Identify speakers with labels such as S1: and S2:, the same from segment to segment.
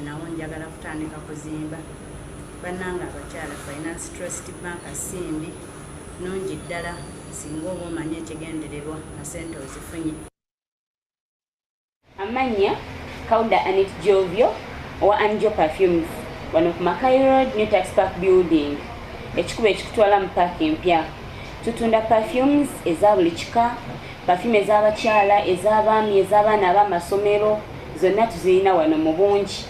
S1: nawo njagala kutandika kuzimba. Bannange abakyala Finance Trust Bank simbi nungi ddala singa oba omanyi ekigendererwa na ssente ozifunye.
S2: Amanya Kauda Anit Jovio or Anjo Perfumes, one of Mackay Road, New Tax Park Building. Ekikuba ekikutwala mu paaka empya. Tutunda perfumes eza buli kika, perfume ez'abakyala, ez'abaami, ez'abaana ab'amasomero, zonna tuzirina wano mu bungi.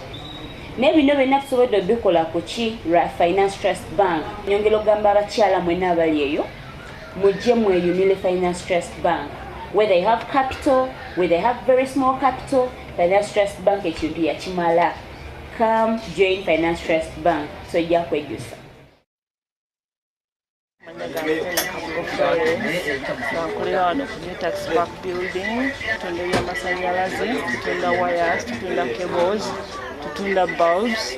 S2: N'ebino byonna tusobodde obikola ku ki lwa Finance Trust Bank. Nyongera okugamba abakyala mwenna abali eyo, mujje mweyunire Finance Trust Bank. Whether you have capital, whether you have very small capital, Finance Trust Bank ekintu yakimala. Come join Finance Trust Bank. So ojja kwejusa.
S3: Twakolera wano ku New Tax Park Building, tutunda ebyamasannyalaze, tutunda wires, tutunda cables, tutunda bulbs,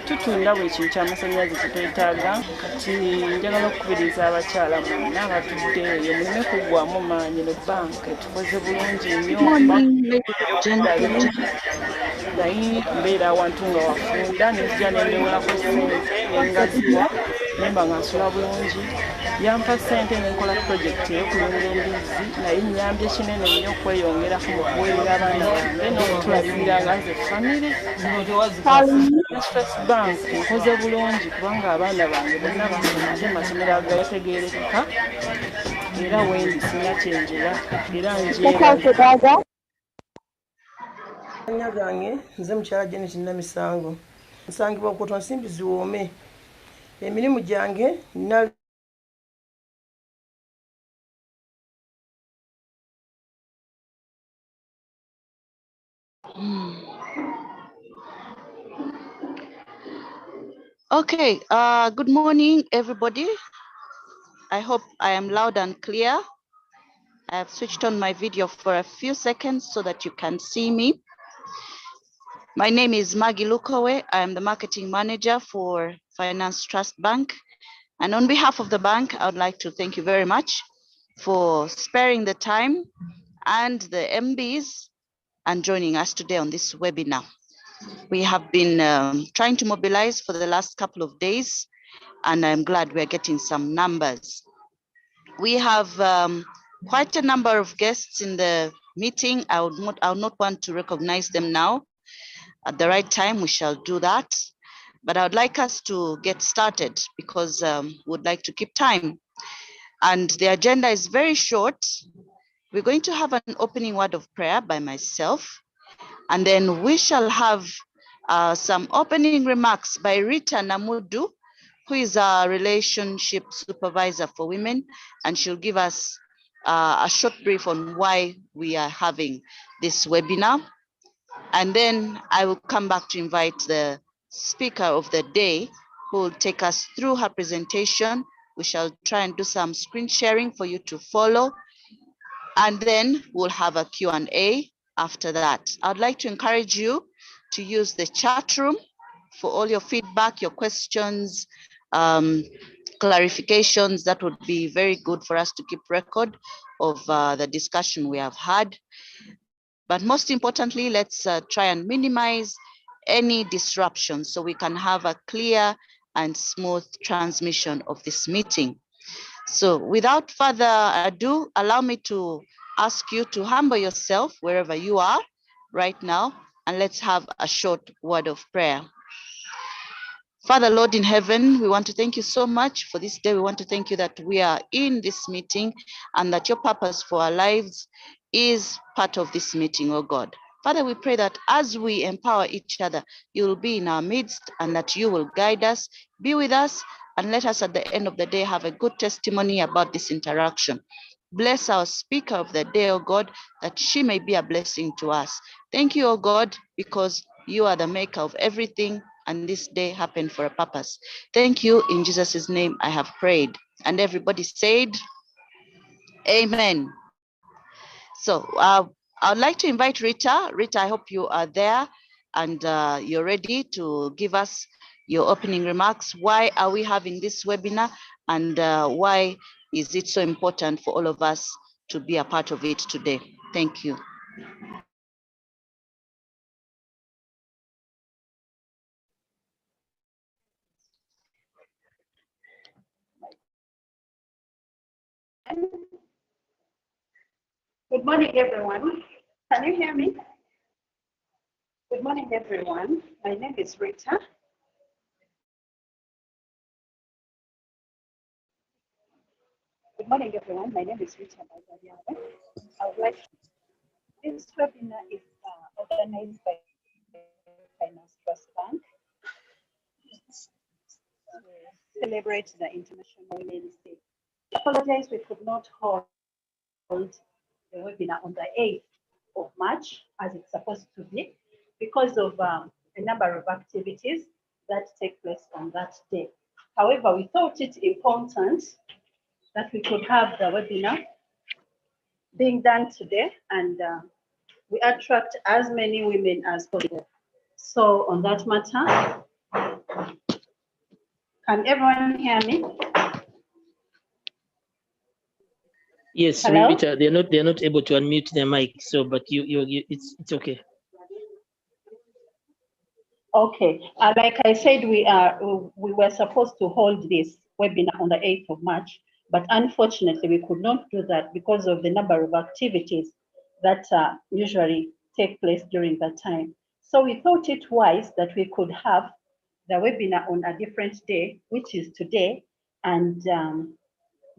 S3: tutunda buli kintu ky'amasannyalaze kye twetaaga. Kati njagala okukubiriza abakyala mwonna abatudde eyo muleme kuggwaamu maanyi ne banka tukoze bulungi nnyo. Naye mbeera awantu nga wafunda nejja nendewolako ssente nengaziwa nemba nga nsula bulungi. Yampa ssente nenkola projekiti ey'okulunda embizzi naye nnyambye kinene nnyo okweyongerako mu kuweerera abaana bange n'okutulabirira nga nze famire. Trust Bank nkoze bulungi kubanga abaana bange bonna basoma ate amasomero agategeerekeka era wendi sina kyenjera era njeera. Anya gange nze mukyala Janet Namisango nsangibwa Kotwa Nsimbi Ziwoome. Emirimu gyange nina
S4: Okay, good morning, everybody. I hope I am loud and clear. I have switched on my video for a few seconds so that you can see me. My name is Maggie Lukowe. I am the marketing manager for Finance Trust Bank. And on behalf of the bank, I would like to thank you very much for sparing the time and the MBs and joining us today on this webinar. We have been trying to mobilize for the last couple of days, and I'm glad we're getting some numbers. We have quite a number of guests in the meeting. I would not want to recognize them now. At the right time, we shall do that. But I would like us to get started because we would like to keep time. And the agenda is very short. We're going to have an opening word of prayer by myself, and then we shall have some opening remarks by Rita Namudu, who is our relationship supervisor for women, and she'll give us a short brief on why we are having this webinar. And then I will come back to invite the speaker of the day, who will take us through her presentation. We shall try and do some screen sharing for you to follow. And then we'll have a Q&A after that. I'd like to encourage you to use the chat room for all your feedback, your questions, clarifications. That would be very good for us to keep record of the discussion we have had. But most importantly, let's try and minimize any disruption so we can have a clear and smooth transmission of this meeting. So without further ado, allow me to ask you to humble yourself wherever you are right now, and let's have a short word of prayer. Father, Lord in heaven, we want to thank you so much for this day. We want to thank you that we are in this meeting and that your purpose for our lives is part of this meeting, oh God. Father, we pray that as we empower each other, you will be in our midst and that you will guide us, be with us, and let us at the end of the day have a good testimony about this interaction. Bless our speaker of the day, oh God, that she may be a blessing to us. Thank you, oh God, because you are the maker of everything, and this day happened for a purpose. Thank you. In Jesus' name I have prayed. And everybody said, amen. So I would like to invite Rita. Rita, I hope you are there and you're ready to give us your opening remarks. Why are we having this webinar, and why is it so important for all of us to be a part of it today? Thank you.
S5: morning, everyone. Can you hear me? Good morning, everyone. My name is Rita. Good morning, everyone. My name is Rita. I would like this webinar is organized by Finance Trust Bank to celebrate the International Women's Day. I apologize, we could not hold the webinar on the 8th of March as it's supposed to be because of a number of activities that take place on that day. However, we thought it important that we could have the webinar being done today and we attract as many women as possible. So on that matter, can everyone hear me?
S6: Yes,
S5: Hello?
S6: Rita, they're not able to unmute their mic, so but it's okay.
S5: Okay, like I said, we were supposed to hold this webinar on the 8th of March, but unfortunately we could not do that because of the number of activities that usually take place during that time. So we thought it wise that we could have the webinar on a different day, which is today, and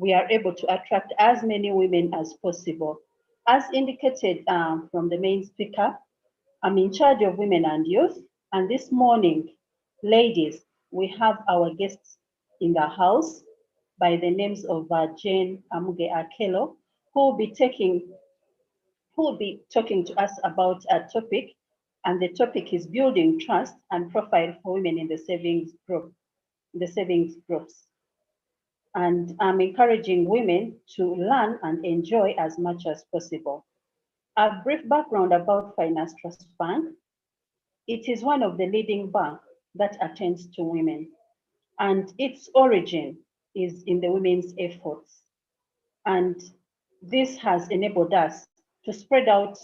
S5: we are able to attract as many women as possible. As indicated from the main speaker, I'm in charge of women and youth. And this morning, ladies, we have our guests in the house by the names of Jane Amuge Akelo, who will be talking to us about a topic, and the topic is building trust and profile for women in the savings groups. And I'm encouraging women to learn and enjoy as much as possible. A brief background about Finance Trust Bank. It is one of the leading banks that attends to women, and its origin is in the women's efforts. And this has enabled us to spread out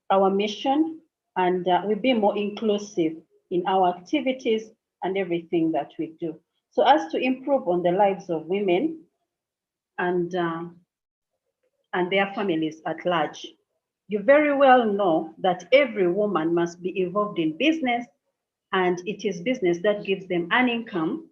S5: our mission and we be more inclusive in our activities and everything that we do. So as to improve on the lives of women and their families at large. You very well know that every woman must be involved in business, and it is business that gives them an income.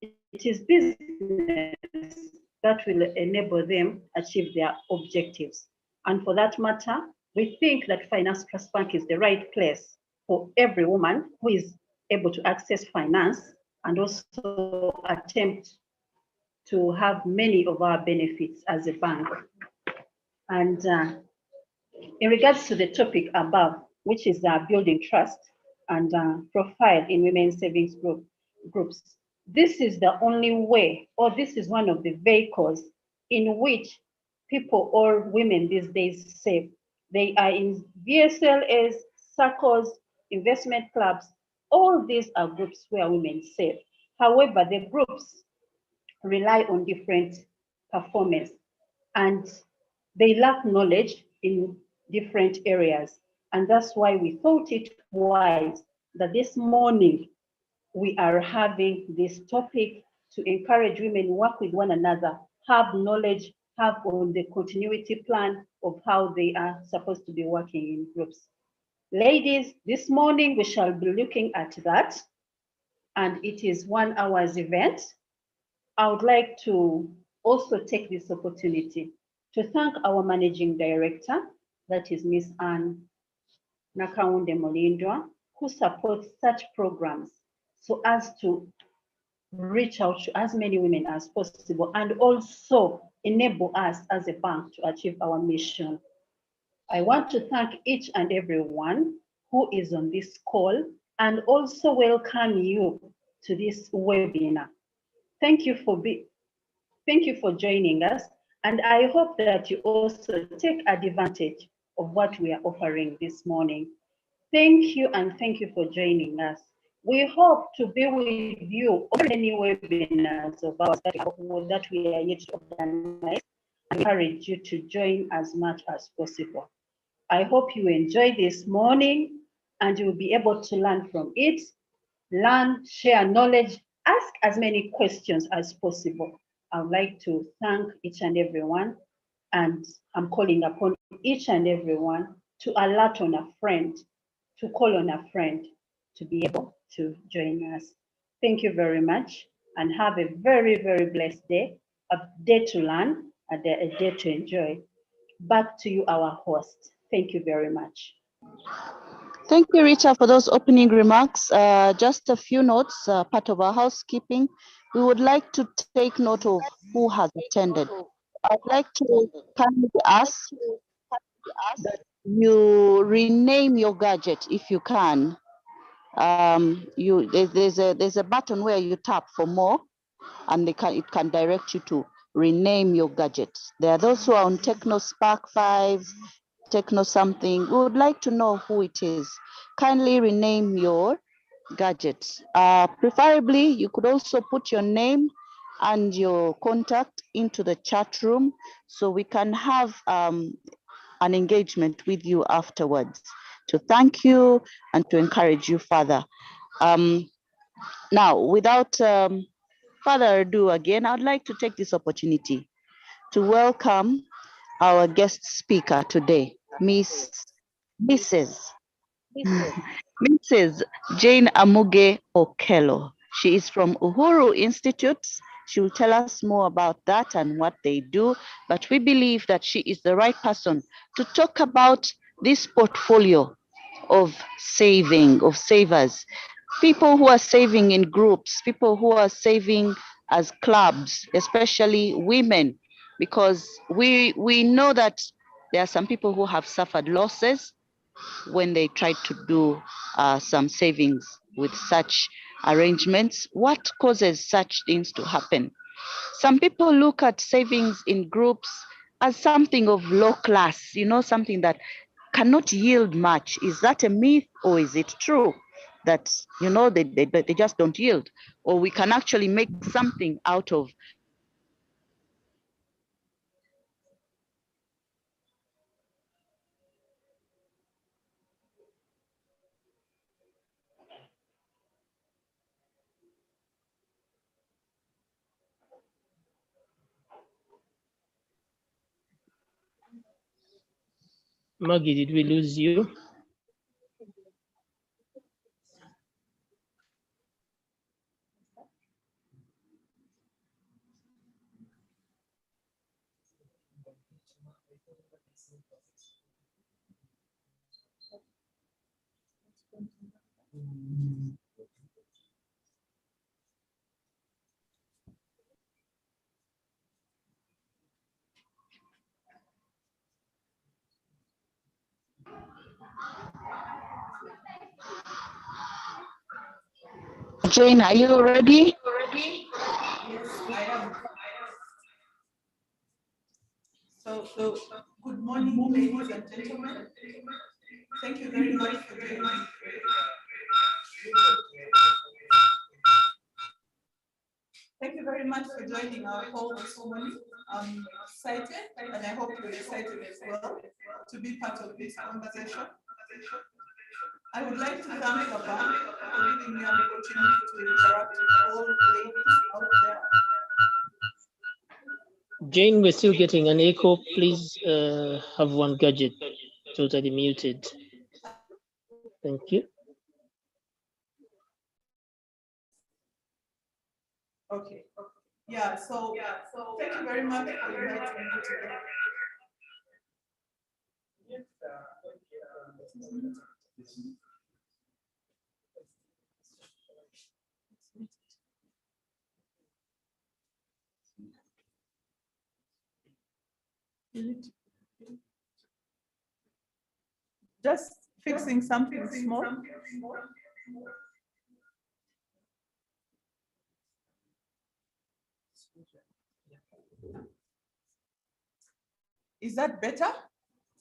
S5: It is business that will enable them achieve their objectives. And for that matter, we think that Finance Trust Bank is the right place for every woman who is able to access finance and also attempt to have many of our benefits as a bank. And in regards to the topic above, which is building trust and profile in women's savings groups, this is the only way, or this is one of the vehicles in which people or women these days save. They are in VSLAs, circles, investment clubs. All these are groups where women save. However, the groups rely on different performance and they lack knowledge in different areas. And that's why we thought it wise that this morning we are having this topic to encourage women work with one another, have knowledge, have on the continuity plan of how they are supposed to be working in groups. Ladies, this morning we shall be looking at that, and it is 1 hour's event. I would like to also take this opportunity to thank our managing director, that is Ms. Anne Nakaunde Molindwa, who supports such programs so as to reach out to as many women as possible and also enable us as a bank to achieve our mission. I want to thank each and everyone who is on this call and also welcome you to this webinar. Thank you for joining us, and I hope that you also take advantage of what we are offering this morning. Thank you, and thank you for joining us. We hope to be with you on many webinars of ours that we are yet to organize. I encourage you to join as much as possible. I hope you enjoy this morning and you will be able to learn from it, learn, share knowledge, ask as many questions as possible. I would like to thank each and everyone, and I'm calling upon each and everyone to alert on a friend, to call on a friend to be able to join us. Thank you very much and have a very, very blessed day, a day to learn, a day to enjoy. Back to you, our host. Thank you very much.
S4: Thank you, Rita, for those opening remarks. Just a few notes, part of our housekeeping. We would like to take note of who has attended. I'd like to kindly ask that you rename your gadget if you can. There's a button where you tap for more, and it can direct you to rename your gadget. There are those who are on Techno Spark 5, Techno something. We would like to know who it is. Kindly rename your gadgets. Preferably, you could also put your name and your contact into the chat room so we can have an engagement with you afterwards to thank you and to encourage you further. Now, without further ado, again, I'd like to take this opportunity to welcome our guest speaker today, Mrs. Jane Amuge Okello. She is from Uhuru Institute. She will tell us more about that and what they do, but we believe that she is the right person to talk about this portfolio of savers, people who are saving in groups, people who are saving as clubs, especially women, because we know that there are some people who have suffered losses when they tried to do some savings with such arrangements. What causes such things to happen? Some people look at savings in groups as something of low class, something that cannot yield much. Is that a myth or is it true that, they just don't yield? Or we can actually make something out of
S6: Maggie, did we lose you?
S4: Jane, are you ready?
S7: Yes, I am. So good morning, ladies and gentlemen. Thank you very much for joining me. Thank you very much for joining our call this morning. I'm excited, and I hope you're excited as well to be part of this conversation. I would like to thank the bank for giving me an opportunity to interact with all ladies out there.
S6: Jane, we're still getting an echo. Please have one gadget totally muted. Thank you.
S7: Okay. Yeah, so thank you very much for inviting me today. Just fixing something small. Is that better?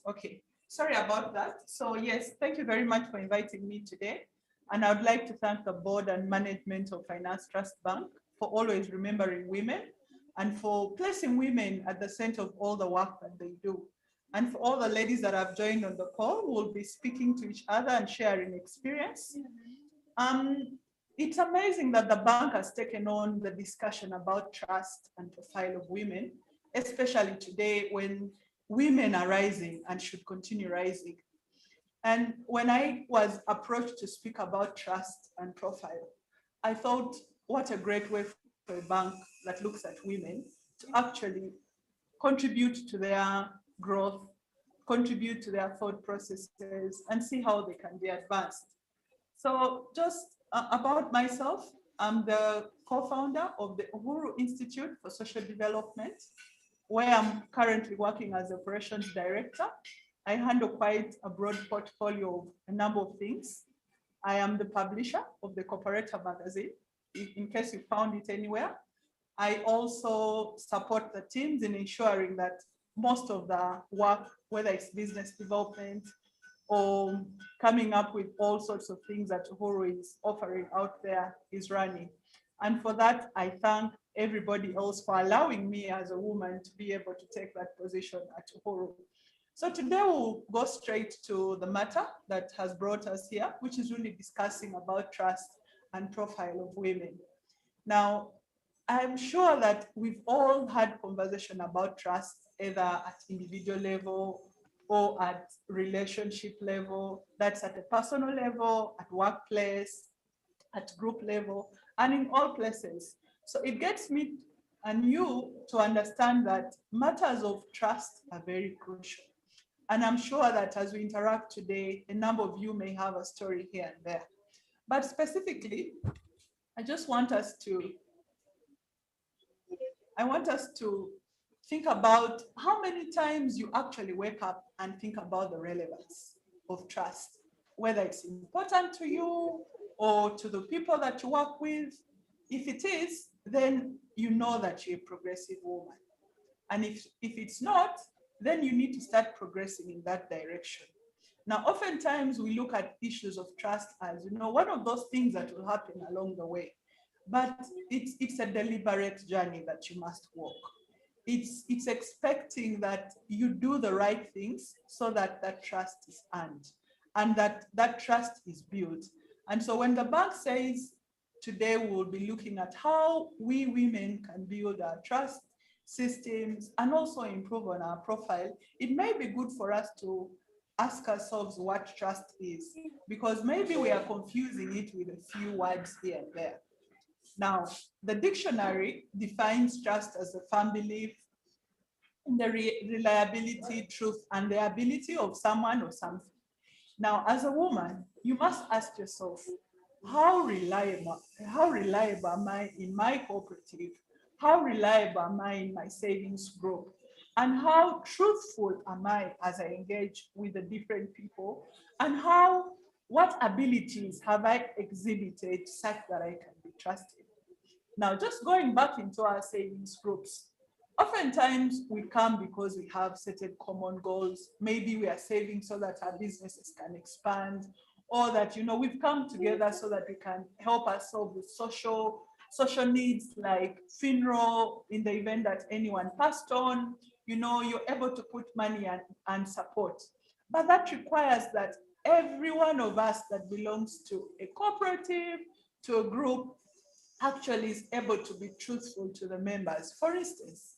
S7: Okay, sorry about that. So yes, thank you very much for inviting me today. And I would like to thank the board and management of Finance Trust Bank for always remembering women and for placing women at the center of all the work that they do. And for all the ladies that have joined on the call, we'll be speaking to each other and sharing experience. It's amazing that the bank has taken on the discussion about trust and profile of women, especially today when women are rising and should continue rising. And when I was approached to speak about trust and profile, I thought, what a great way for a bank that looks at women to actually contribute to their growth, contribute to their thought processes, and see how they can be advanced. So just about myself, I'm the co-founder of the Uhuru Institute for Social Development, where I'm currently working as operations director. I handle quite a broad portfolio of a number of things. I am the publisher of the Cooperator magazine, in case you found it anywhere. I also support the teams in ensuring that most of the work, whether it's business development or coming up with all sorts of things that Uhuru is offering out there, is running. And for that, I thank everybody else for allowing me as a woman to be able to take that position at Uhuru. So today we'll go straight to the matter that has brought us here, which is really discussing about trust and profile of women. Now, I'm sure that we've all had conversation about trust, either at individual level or at relationship level, that's at a personal level, at workplace, at group level, and in all places. So it gets me and you to understand that matters of trust are very crucial. And I'm sure that as we interact today, a number of you may have a story here and there. But specifically, I want us to think about how many times you actually wake up and think about the relevance of trust, whether it's important to you or to the people that you work with. If it is, then you know that you're a progressive woman. And if it's not, then you need to start progressing in that direction. Now, oftentimes we look at issues of trust as, one of those things that will happen along the way. But it's a deliberate journey that you must walk. It's expecting that you do the right things so that that trust is earned and that trust is built. And so when the bank says, today we'll be looking at how we women can build our trust systems and also improve on our profile, it may be good for us to ask ourselves what trust is, because maybe we are confusing it with a few words here and there. Now, the dictionary defines trust as a firm belief in the reliability, truth, and the ability of someone or something. Now, as a woman, you must ask yourself, how reliable am I in my cooperative? How reliable am I in my savings group? And how truthful am I as I engage with the different people? And what abilities have I exhibited such that I can be trusted? Now, just going back into our savings groups, oftentimes we come because we have certain common goals. Maybe we are saving so that our businesses can expand, or that, we've come together so that we can help ourselves with social needs like funeral, in the event that anyone passed on, you're able to put money and support. But that requires that every one of us that belongs to a cooperative, to a group, actually is able to be truthful to the members. For instance,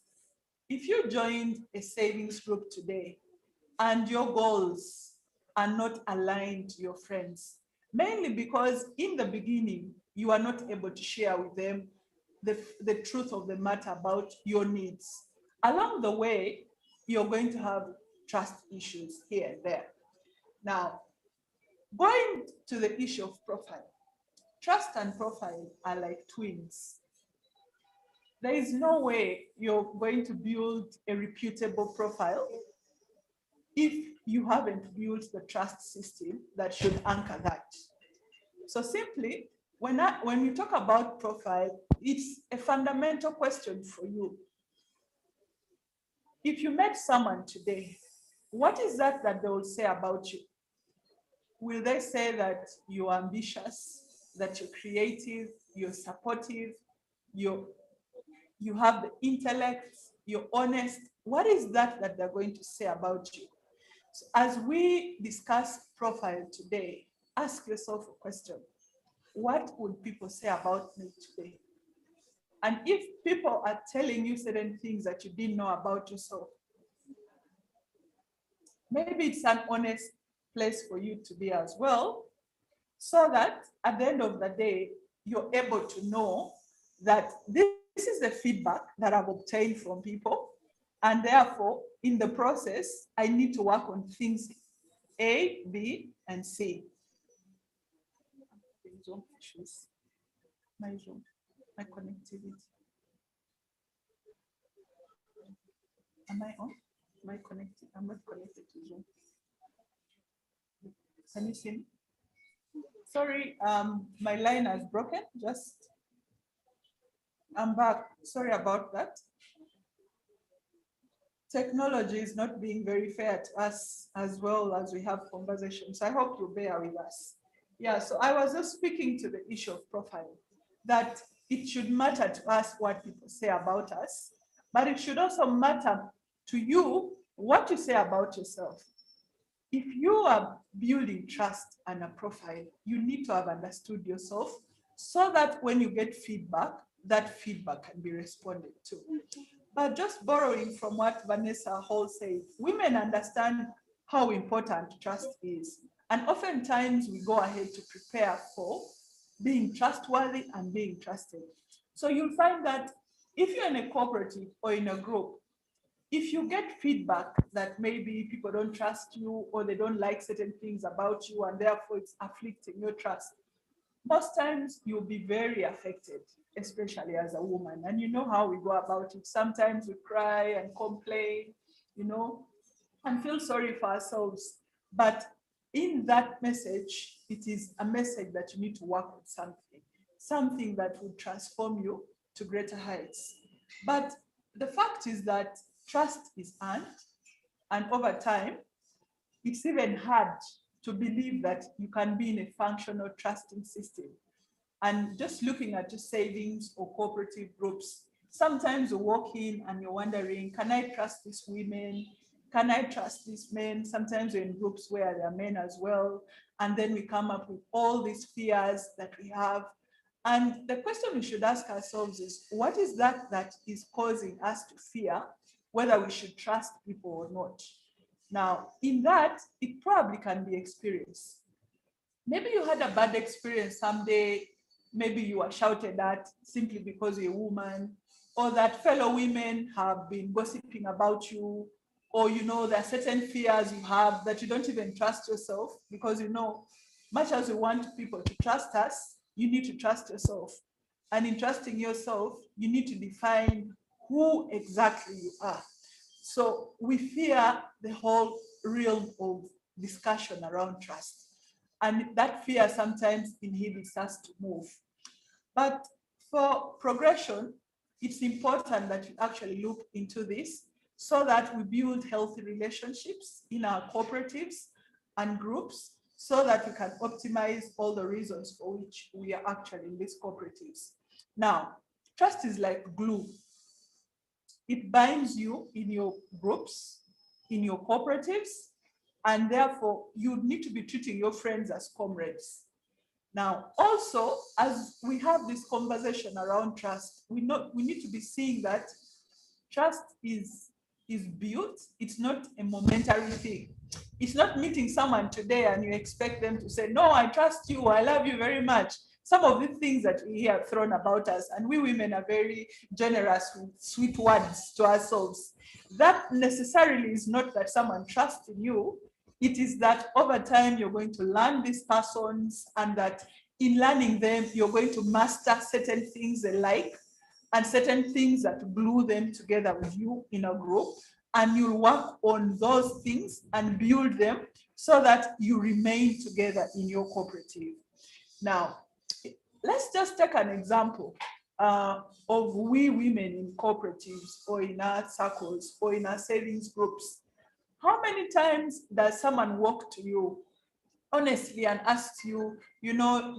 S7: if you joined a savings group today and your goals are not aligned to your friends, mainly because in the beginning, you are not able to share with them the truth of the matter about your needs. Along the way, you're going to have trust issues here and there. Now, going to the issue of profile, trust and profile are like twins. There is no way you're going to build a reputable profile if you haven't built the trust system that should anchor that. So simply, when you talk about profile, it's a fundamental question for you. If you met someone today, what is that they will say about you? Will they say that you're ambitious, that you're creative, you're supportive, you have the intellect, you're honest? What is that they're going to say about you? So as we discuss profile today, ask yourself a question. What would people say about me today? And if people are telling you certain things that you didn't know about yourself, maybe it's an honest place for you to be as well, so that at the end of the day, you're able to know that this is the feedback that I've obtained from people. And therefore, in the process, I need to work on things A, B, and C. My Zoom, my connectivity. Am I on? Am I connected? I'm not connected to Zoom. Can you see me? Sorry, my line has broken. I'm back. Sorry about that. Technology is not being very fair to us as well as we have conversations. I hope you bear with us. Yeah, so I was just speaking to the issue of profile, that it should matter to us what people say about us, but it should also matter to you what you say about yourself. If you are building trust and a profile, you need to have understood yourself so that when you get feedback, that feedback can be responded to. But just borrowing from what Vanessa Hall said, women understand how important trust is. And oftentimes we go ahead to prepare for being trustworthy and being trusted. So you'll find that if you're in a cooperative or in a group, if you get feedback that maybe people don't trust you or they don't like certain things about you and therefore it's afflicting your trust, most times you'll be very affected, especially as a woman. And you know how we go about it. Sometimes we cry and complain, and feel sorry for ourselves. But in that message, it is a message that you need to work on something that will transform you to greater heights. But the fact is that trust is earned, and over time, it's even hard to believe that you can be in a functional trusting system. And just looking at your savings or cooperative groups, sometimes you walk in and you're wondering, can I trust these women? Can I trust these men? Sometimes you're in groups where there are men as well. And then we come up with all these fears that we have. And the question we should ask ourselves is, what is that is causing us to fear whether we should trust people or not? Now, in that, it probably can be experience. Maybe you had a bad experience someday, maybe you were shouted at simply because you're a woman, or that fellow women have been gossiping about you, or there are certain fears you have that you don't even trust yourself, because much as we want people to trust us, you need to trust yourself. And in trusting yourself, you need to define who exactly you are. So we fear the whole realm of discussion around trust. And that fear sometimes inhibits us to move. But for progression, it's important that we actually look into this so that we build healthy relationships in our cooperatives and groups so that we can optimize all the reasons for which we are actually in these cooperatives. Now, trust is like glue. It binds you in your groups, in your cooperatives, and therefore you need to be treating your friends as comrades. Now, also, as we have this conversation around trust, we need to be seeing that trust is built. It's not a momentary thing. It's not meeting someone today and you expect them to say, no, I trust you, I love you very much. Some of the things that we hear thrown about us, and we women are very generous with sweet words to ourselves. That necessarily is not that someone trusts in you. It is that over time you're going to learn these persons, and that in learning them, you're going to master certain things they like and certain things that glue them together with you in a group. And you'll work on those things and build them so that you remain together in your cooperative. Now, let's just take an example of we women in cooperatives or in our circles or in our savings groups. How many times does someone walk to you honestly and ask you,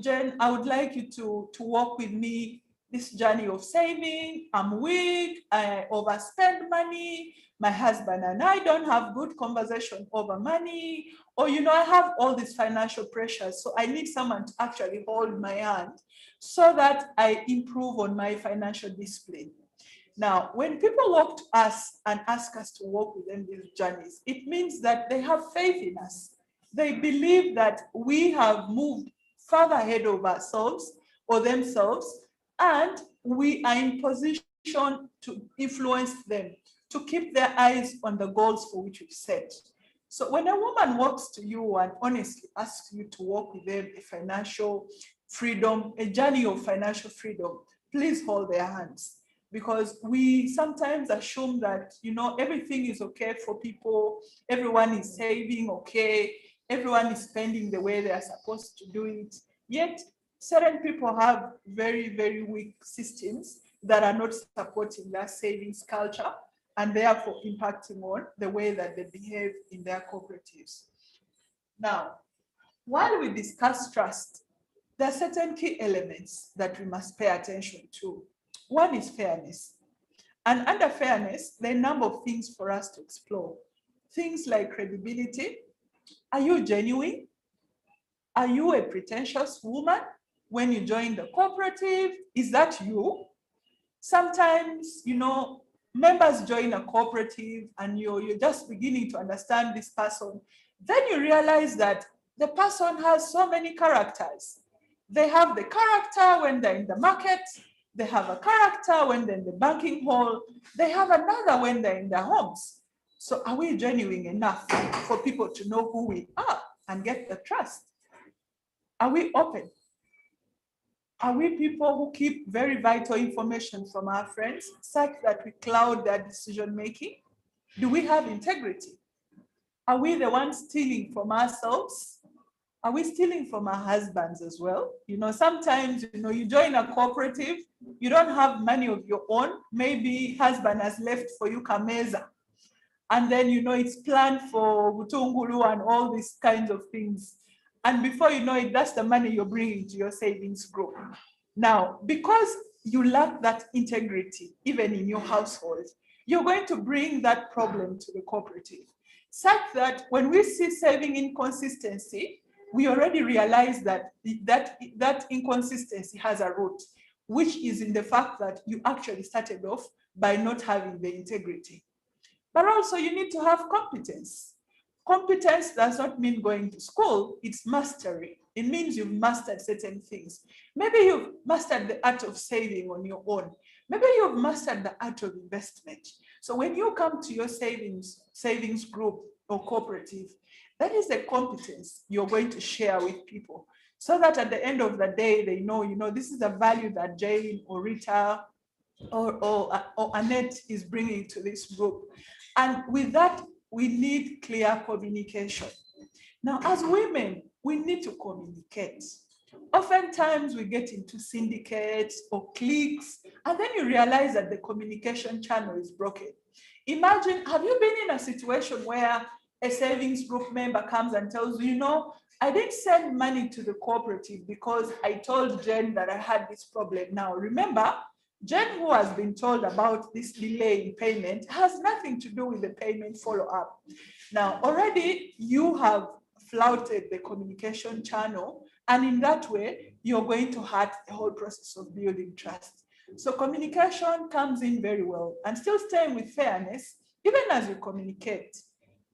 S7: Jane, I would like you to walk with me this journey of saving. I'm weak, I overspend money, my husband and I don't have good conversation over money, or I have all these financial pressures, so I need someone to actually hold my hand so that I improve on my financial discipline. Now, when people walk to us and ask us to walk with them these journeys, it means that they have faith in us. They believe that we have moved further ahead of ourselves or themselves, and we are in position to influence them, to keep their eyes on the goals for which we've set. So when a woman walks to you and honestly asks you to walk with them a financial freedom, a journey of financial freedom, please hold their hands. Because we sometimes assume that, you know, everything is okay for people, everyone is saving okay, everyone is spending the way they are supposed to do it. Yet, certain people have very, very weak systems that are not supporting that savings culture and therefore impacting on the way that they behave in their cooperatives. Now, while we discuss trust, there are certain key elements that we must pay attention to. One is fairness. And under fairness, there are a number of things for us to explore. Things like credibility. Are you genuine? Are you a pretentious woman when you join the cooperative? Is that you? Sometimes, you know, members join a cooperative and you're just beginning to understand this person. Then you realize that the person has so many characters. They have the character when they're in the market. They have a character when they're in the banking hall. They have another when they're in their homes. So are we genuine enough for people to know who we are and get the trust? Are we open? Are we people who keep very vital information from our friends such that we cloud their decision making? Do we have integrity? Are we the ones stealing from ourselves? Are we stealing from our husbands as well? You know, sometimes, you know, you join a cooperative, you don't have money of your own. Maybe husband has left for you kameza. And then, you know, it's planned for butungulu and all these kinds of things. And before you know it, that's the money you're bringing to your savings group. Now, because you lack that integrity, even in your household, you're going to bring that problem to the cooperative. Such that when we see saving inconsistency, we already realize that that inconsistency has a root, which is in the fact that you actually started off by not having the integrity. But also you need to have competence. Competence does not mean going to school, it's mastery. It means you've mastered certain things. Maybe you've mastered the art of saving on your own. Maybe you've mastered the art of investment. So when you come to your savings group or cooperative, that is the competence you're going to share with people so that at the end of the day, they know, you know, this is the value that Jane or Rita or Annette is bringing to this group. And with that, we need clear communication. Now, as women, we need to communicate. Oftentimes we get into syndicates or cliques, and then you realize that the communication channel is broken. Imagine, have you been in a situation where a savings group member comes and tells you, you know, I didn't send money to the cooperative because I told Jen that I had this problem. Now, remember, Jen, who has been told about this delay in payment, has nothing to do with the payment follow-up. Now, already you have flouted the communication channel, and in that way, you're going to hurt the whole process of building trust. So communication comes in very well. And still staying with fairness, even as you communicate,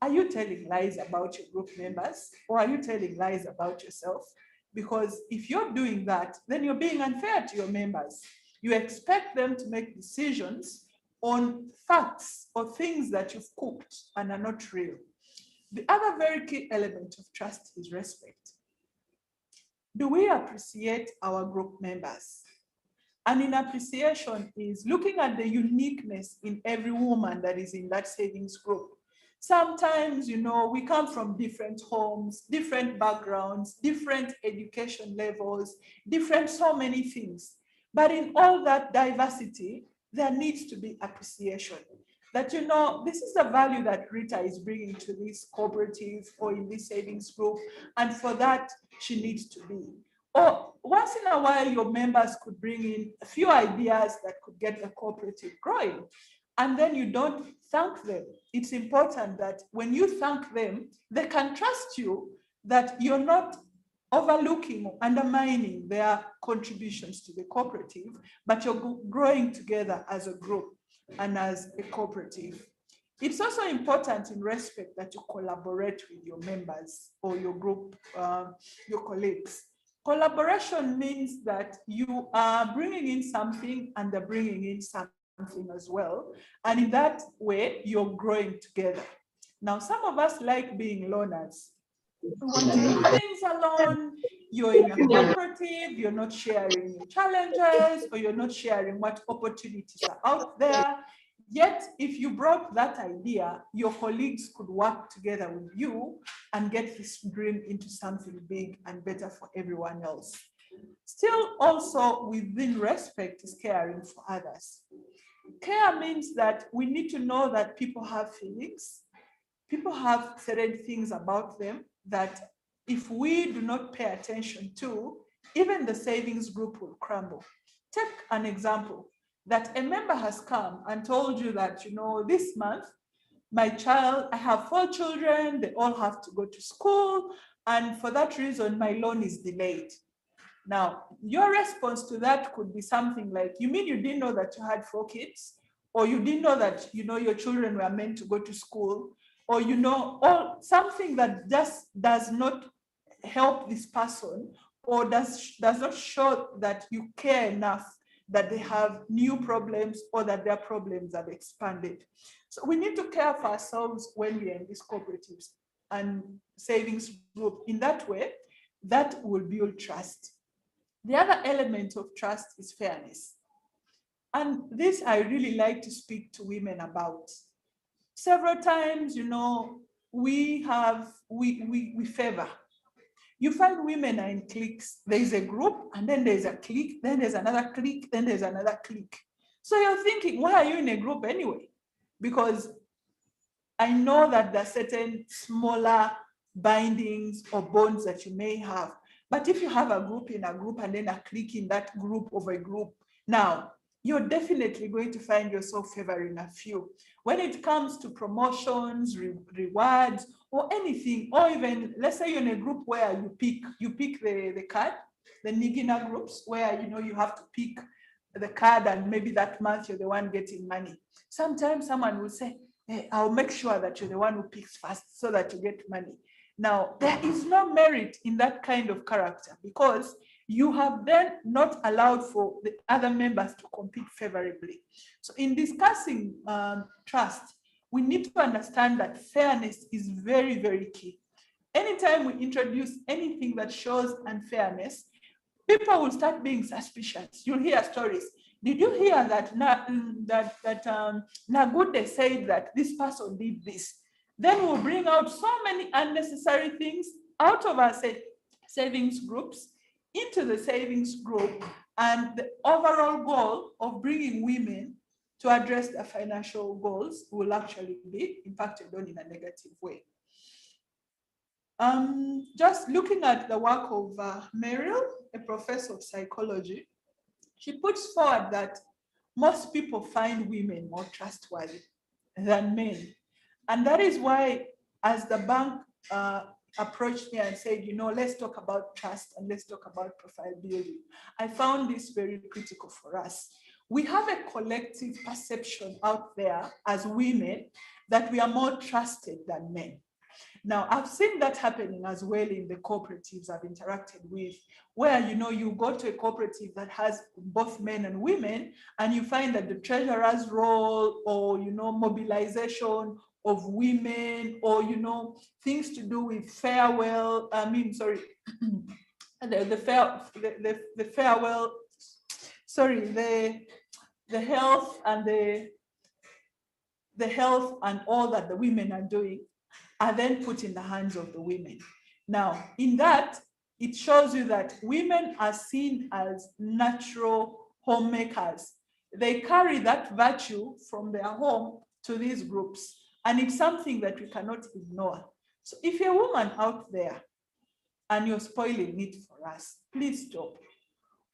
S7: are you telling lies about your group members, or are you telling lies about yourself? Because if you're doing that, then you're being unfair to your members. You expect them to make decisions on facts or things that you've cooked and are not real. The other very key element of trust is respect. Do we appreciate our group members? And in appreciation is looking at the uniqueness in every woman that is in that savings group. Sometimes, you know, we come from different homes, different backgrounds, different education levels, different so many things. But in all that diversity, there needs to be appreciation. That, you know, this is the value that Rita is bringing to this cooperative or in this savings group, and for that, she needs to be. Or once in a while, your members could bring in a few ideas that could get the cooperative growing, and then you don't thank them. It's important that when you thank them, they can trust you that you're not overlooking or undermining their contributions to the cooperative, but you're growing together as a group. and as a cooperative. It's also important in respect that you collaborate with your members or your group, your colleagues. Collaboration means that you are bringing in something and they're bringing in something as well. And in that way, you're growing together. Now, some of us like being loners. We want to do things alone. You're in a cooperative, you're not sharing your challenges, or you're not sharing what opportunities are out there. Yet, if you brought that idea, your colleagues could work together with you and get this dream into something big and better for everyone else. Still, also within respect is caring for others. Care means that we need to know that people have feelings. People have certain things about them that if we do not pay attention to, even the savings group will crumble. Take an example that a member has come and told you that, you know, this month, my child, I have 4 children, they all have to go to school, and for that reason, my loan is delayed. Now, your response to that could be something like, you mean you didn't know that you had 4 kids? Or you didn't know that, you know, your children were meant to go to school? Or, you know, or something that just does not help this person, or does not show that you care enough that they have new problems or that their problems have expanded. So we need to care for ourselves when we are in these cooperatives and savings group. In that way, that will build trust. The other element of trust is fairness. And this I really like to speak to women about. Several times, you know, we favor. You find women are in cliques. There's a group, and then there's a clique, then there's another clique, then there's another clique. So you're thinking, why are you in a group anyway? Because I know that there are certain smaller bindings or bonds that you may have. But if you have a group in a group and then a clique in that group of a group, now you're definitely going to find yourself favoring a few. When it comes to promotions, rewards, or anything, or even, let's say you're in a group where you pick the card, the Nigina groups, where, you know, you have to pick the card and maybe that month you're the one getting money. Sometimes someone will say, hey, I'll make sure that you're the one who picks first so that you get money. Now, there is no merit in that kind of character because you have then not allowed for the other members to compete favorably. So in discussing trust, we need to understand that fairness is very, very key. Anytime we introduce anything that shows unfairness, people will start being suspicious. You'll hear stories. Did you hear that Nagude said that this person did this? Then we'll bring out so many unnecessary things out of our savings groups into the savings group, and the overall goal of bringing women to address their financial goals will actually be impacted on in a negative way. Just looking at the work of Merrill, a professor of psychology, she puts forward that most people find women more trustworthy than men. And that is why, as the bank approached me and said, you know, let's talk about trust and let's talk about profile building, I found this very critical for us. We have a collective perception out there as women that we are more trusted than men. Now, I've seen that happening as well in the cooperatives I've interacted with, where, you know, you go to a cooperative that has both men and women, and you find that the treasurer's role, or, you know, mobilization of women, or, you know, things to do with farewell, the health and the health and all that the women are doing are then put in the hands of the women. Now, in that, it shows you that women are seen as natural homemakers. They carry that virtue from their home to these groups, and it's something that we cannot ignore. So if you're a woman out there and you're spoiling it for us, please stop.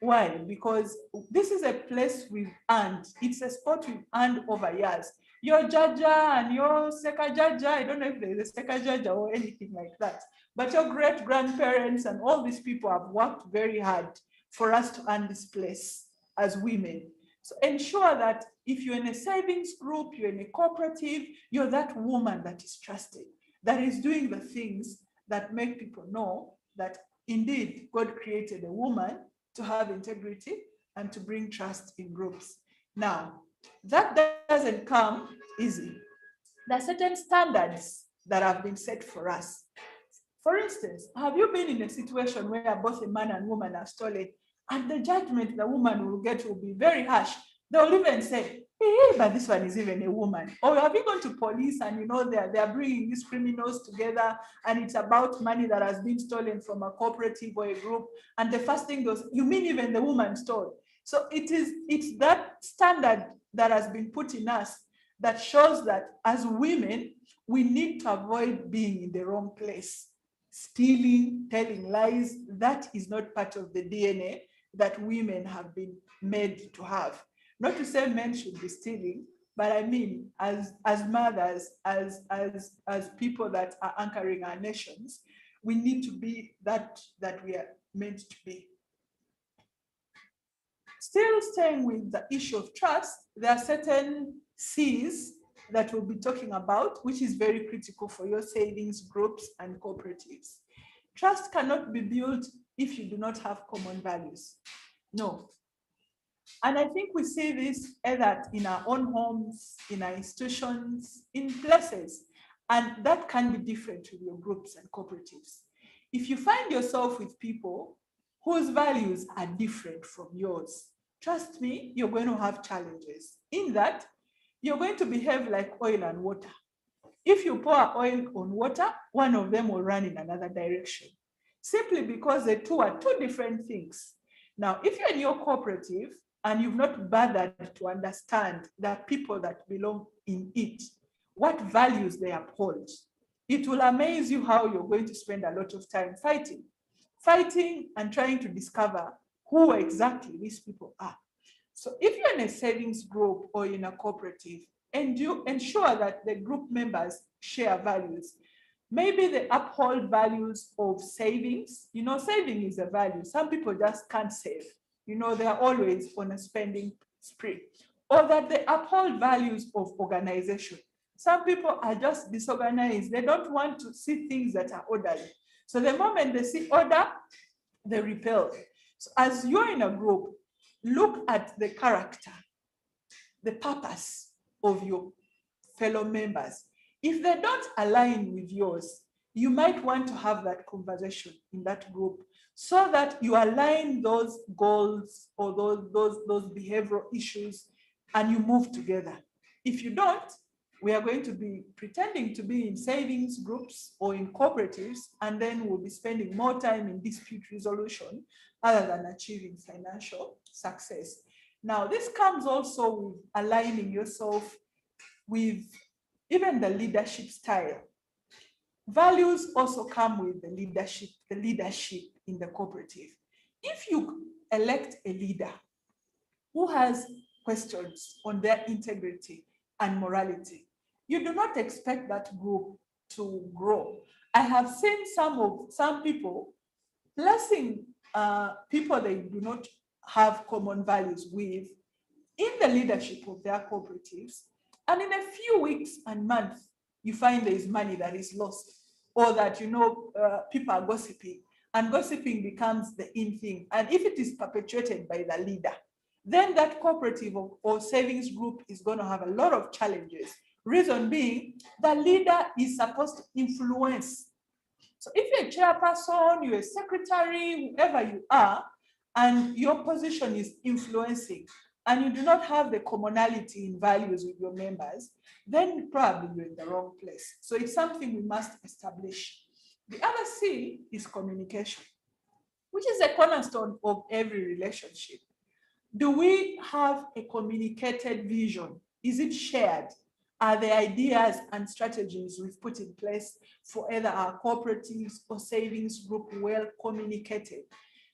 S7: Why? Because this is a place we've earned. It's a spot we've earned over years. Your Jaja and your Seka Jaja, I don't know if there's a Seka Jaja or anything like that, but your great grandparents and all these people have worked very hard for us to earn this place as women. So ensure that if you're in a savings group, you're in a cooperative, you're that woman that is trusted, that is doing the things that make people know that indeed God created a woman to have integrity and to bring trust in groups. Now, that doesn't come easy. There are certain standards that have been set for us. For instance, have you been in a situation where both a man and woman are stolen, and the judgment the woman will get will be very harsh? They'll even say, hey, but this one is even a woman. Or have you gone to police and they're bringing these criminals together and it's about money that has been stolen from a cooperative or a group, and the first thing goes, you mean even the woman stole? So it's that standard that has been put in us that shows that as women, we need to avoid being in the wrong place. Stealing, telling lies, that is not part of the DNA that women have been made to have. Not to say men should be stealing, but I mean, as mothers, as people that are anchoring our nations, we need to be that we are meant to be. Still staying with the issue of trust, there are certain C's that we'll be talking about, which is very critical for your savings groups and cooperatives. Trust cannot be built if you do not have common values. No. And I think we see this either in our own homes, in our institutions, in places, and that can be different with your groups and cooperatives. If you find yourself with people whose values are different from yours, trust me, you're going to have challenges. In that, you're going to behave like oil and water. If you pour oil on water, one of them will run in another direction, simply because the two are two different things. Now, if you're in your cooperative and you've not bothered to understand that people that belong in it, what values they uphold, it will amaze you how you're going to spend a lot of time fighting and trying to discover who exactly these people are. So if you're in a savings group or in a cooperative, and you ensure that the group members share values, maybe they uphold values of savings. Saving is a value. Some people just can't save. They're always on a spending spree. Or that they uphold values of organization. Some people are just disorganized. They don't want to see things that are orderly. So the moment they see order, they repel. So as you're in a group, look at the character, the purpose of your fellow members. If they don't align with yours, you might want to have that conversation in that group so that you align those goals or those behavioral issues and you move together. If you don't, we are going to be pretending to be in savings groups or in cooperatives, and then we'll be spending more time in dispute resolution other than achieving financial success. Now, this comes also with aligning yourself with even the leadership style. Values also come with the leadership in the cooperative. If you elect a leader who has questions on their integrity and morality, you do not expect that group to grow. I have seen some people placing people they do not have common values with in the leadership of their cooperatives, and in a few weeks and months, you find there is money that is lost, or that people are gossiping, and gossiping becomes the in thing. And if it is perpetuated by the leader, then that cooperative or savings group is going to have a lot of challenges. Reason being, the leader is supposed to influence. So if you're a chairperson, you're a secretary, whoever you are, and your position is influencing, and you do not have the commonality in values with your members, then probably you're in the wrong place. So it's something we must establish. The other C is communication, which is a cornerstone of every relationship. Do we have a communicated vision? Is it shared? Are the ideas and strategies we've put in place for either our cooperatives or savings group well communicated?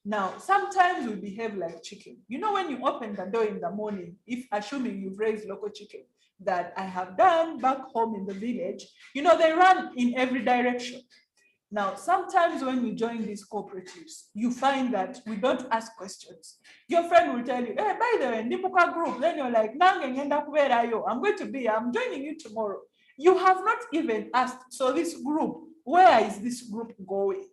S7: Now, sometimes we behave like chicken. When you open the door in the morning, if assuming you've raised local chicken that I have done back home in the village, they run in every direction. Now, sometimes when we join these cooperatives, you find that we don't ask questions. Your friend will tell you, hey, by the way, Nipuka group, then you're like, where are you? I'm joining you tomorrow. You have not even asked, so this group, where is this group going?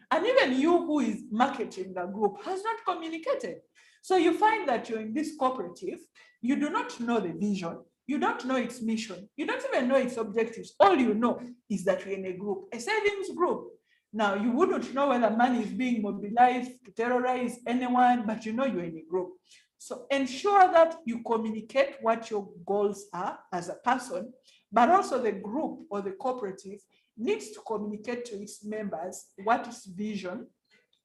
S7: And even you who is marketing the group has not communicated. So you find that you're in this cooperative, you do not know the vision, you don't know its mission, you don't even know its objectives. All you know is that you're in a group, a savings group. Now, you wouldn't know whether money is being mobilized to terrorize anyone, but you know you're in a group. So ensure that you communicate what your goals are as a person, but also the group or the cooperative needs to communicate to its members what is vision,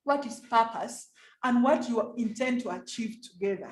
S7: what is purpose, and what you intend to achieve together.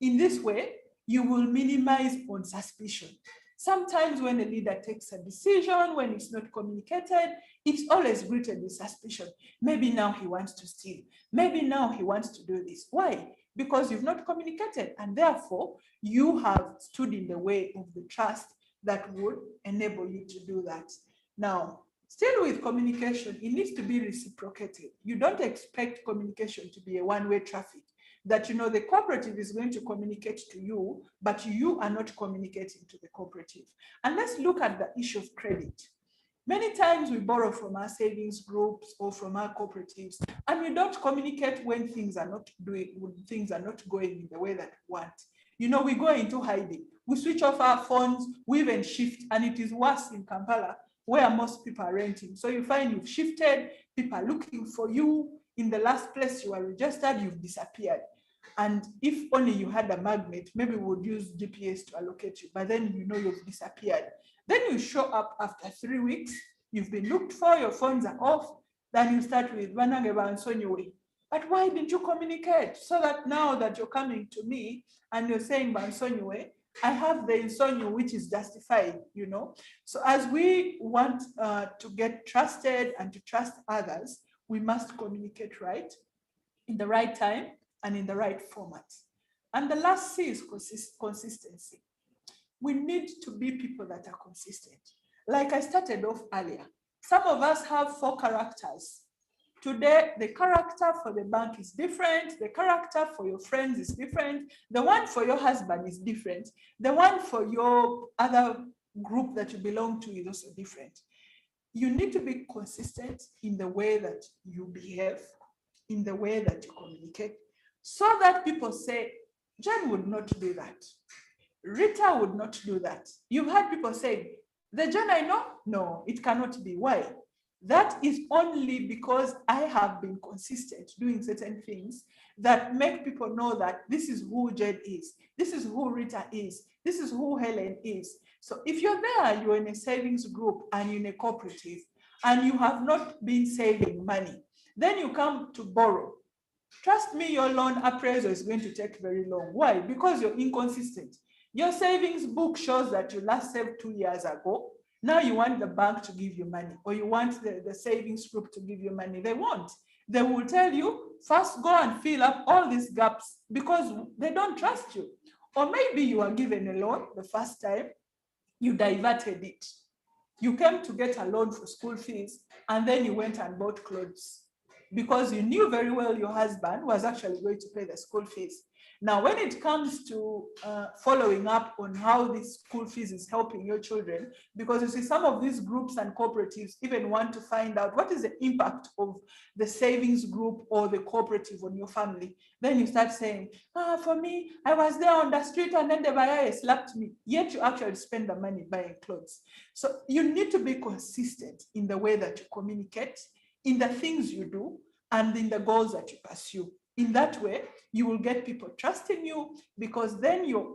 S7: In this way, you will minimize on suspicion. Sometimes when a leader takes a decision, when it's not communicated, it's always greeted with suspicion. Maybe now he wants to steal. Maybe now he wants to do this. Why? Because you've not communicated, and therefore you have stood in the way of the trust that would enable you to do that. Now, still with communication, it needs to be reciprocated. You don't expect communication to be a one-way traffic, that the cooperative is going to communicate to you, but you are not communicating to the cooperative. And let's look at the issue of credit. Many times we borrow from our savings groups or from our cooperatives, and we don't communicate when things are not going in the way that we want. We go into hiding. We switch off our phones, we even shift, and it is worse in Kampala, where most people are renting. So you find you've shifted, people are looking for you. In the last place you are registered, you've disappeared. And if only you had a magnet, maybe we would use GPS to allocate you, but then you've disappeared. Then you show up after 3 weeks, you've been looked for, your phones are off, then you start with, but why didn't you communicate? So that now that you're coming to me and you're saying, I have the insomnia which is justified, So as we want to get trusted and to trust others, we must communicate right, in the right time, and in the right format. And the last C is consistency. We need to be people that are consistent. Like I started off earlier, some of us have 4 characters. Today, the character for the bank is different. The character for your friends is different. The one for your husband is different. The one for your other group that you belong to is also different. You need to be consistent in the way that you behave, in the way that you communicate, so that people say, Jane would not do that. Rita would not do that. You've had people say, the Jane I know? No, it cannot be. Why? That is only because I have been consistent doing certain things that make people know that this is who Jane is, this is who Rita is, this is who Helen is. So if you're there, you're in a savings group and you're in a cooperative, and you have not been saving money, then you come to borrow. Trust me, your loan appraisal is going to take very long. Why? Because you're inconsistent. Your savings book shows that you last saved 2 years ago. Now you want the bank to give you money, or you want the savings group to give you money. They won't. They will tell you, first go and fill up all these gaps, because they don't trust you. Or maybe you are given a loan the first time, you diverted it. You came to get a loan for school fees, and then you went and bought clothes, because you knew very well your husband was actually going to pay the school fees. Now, when it comes to following up on how this school fees is helping your children, because you see some of these groups and cooperatives even want to find out what is the impact of the savings group or the cooperative on your family. Then you start saying, for me, I was there on the street and then the buyer slapped me. Yet you actually spend the money buying clothes. So you need to be consistent in the way that you communicate, in the things you do, and in the goals that you pursue. In that way, you will get people trusting you, because then you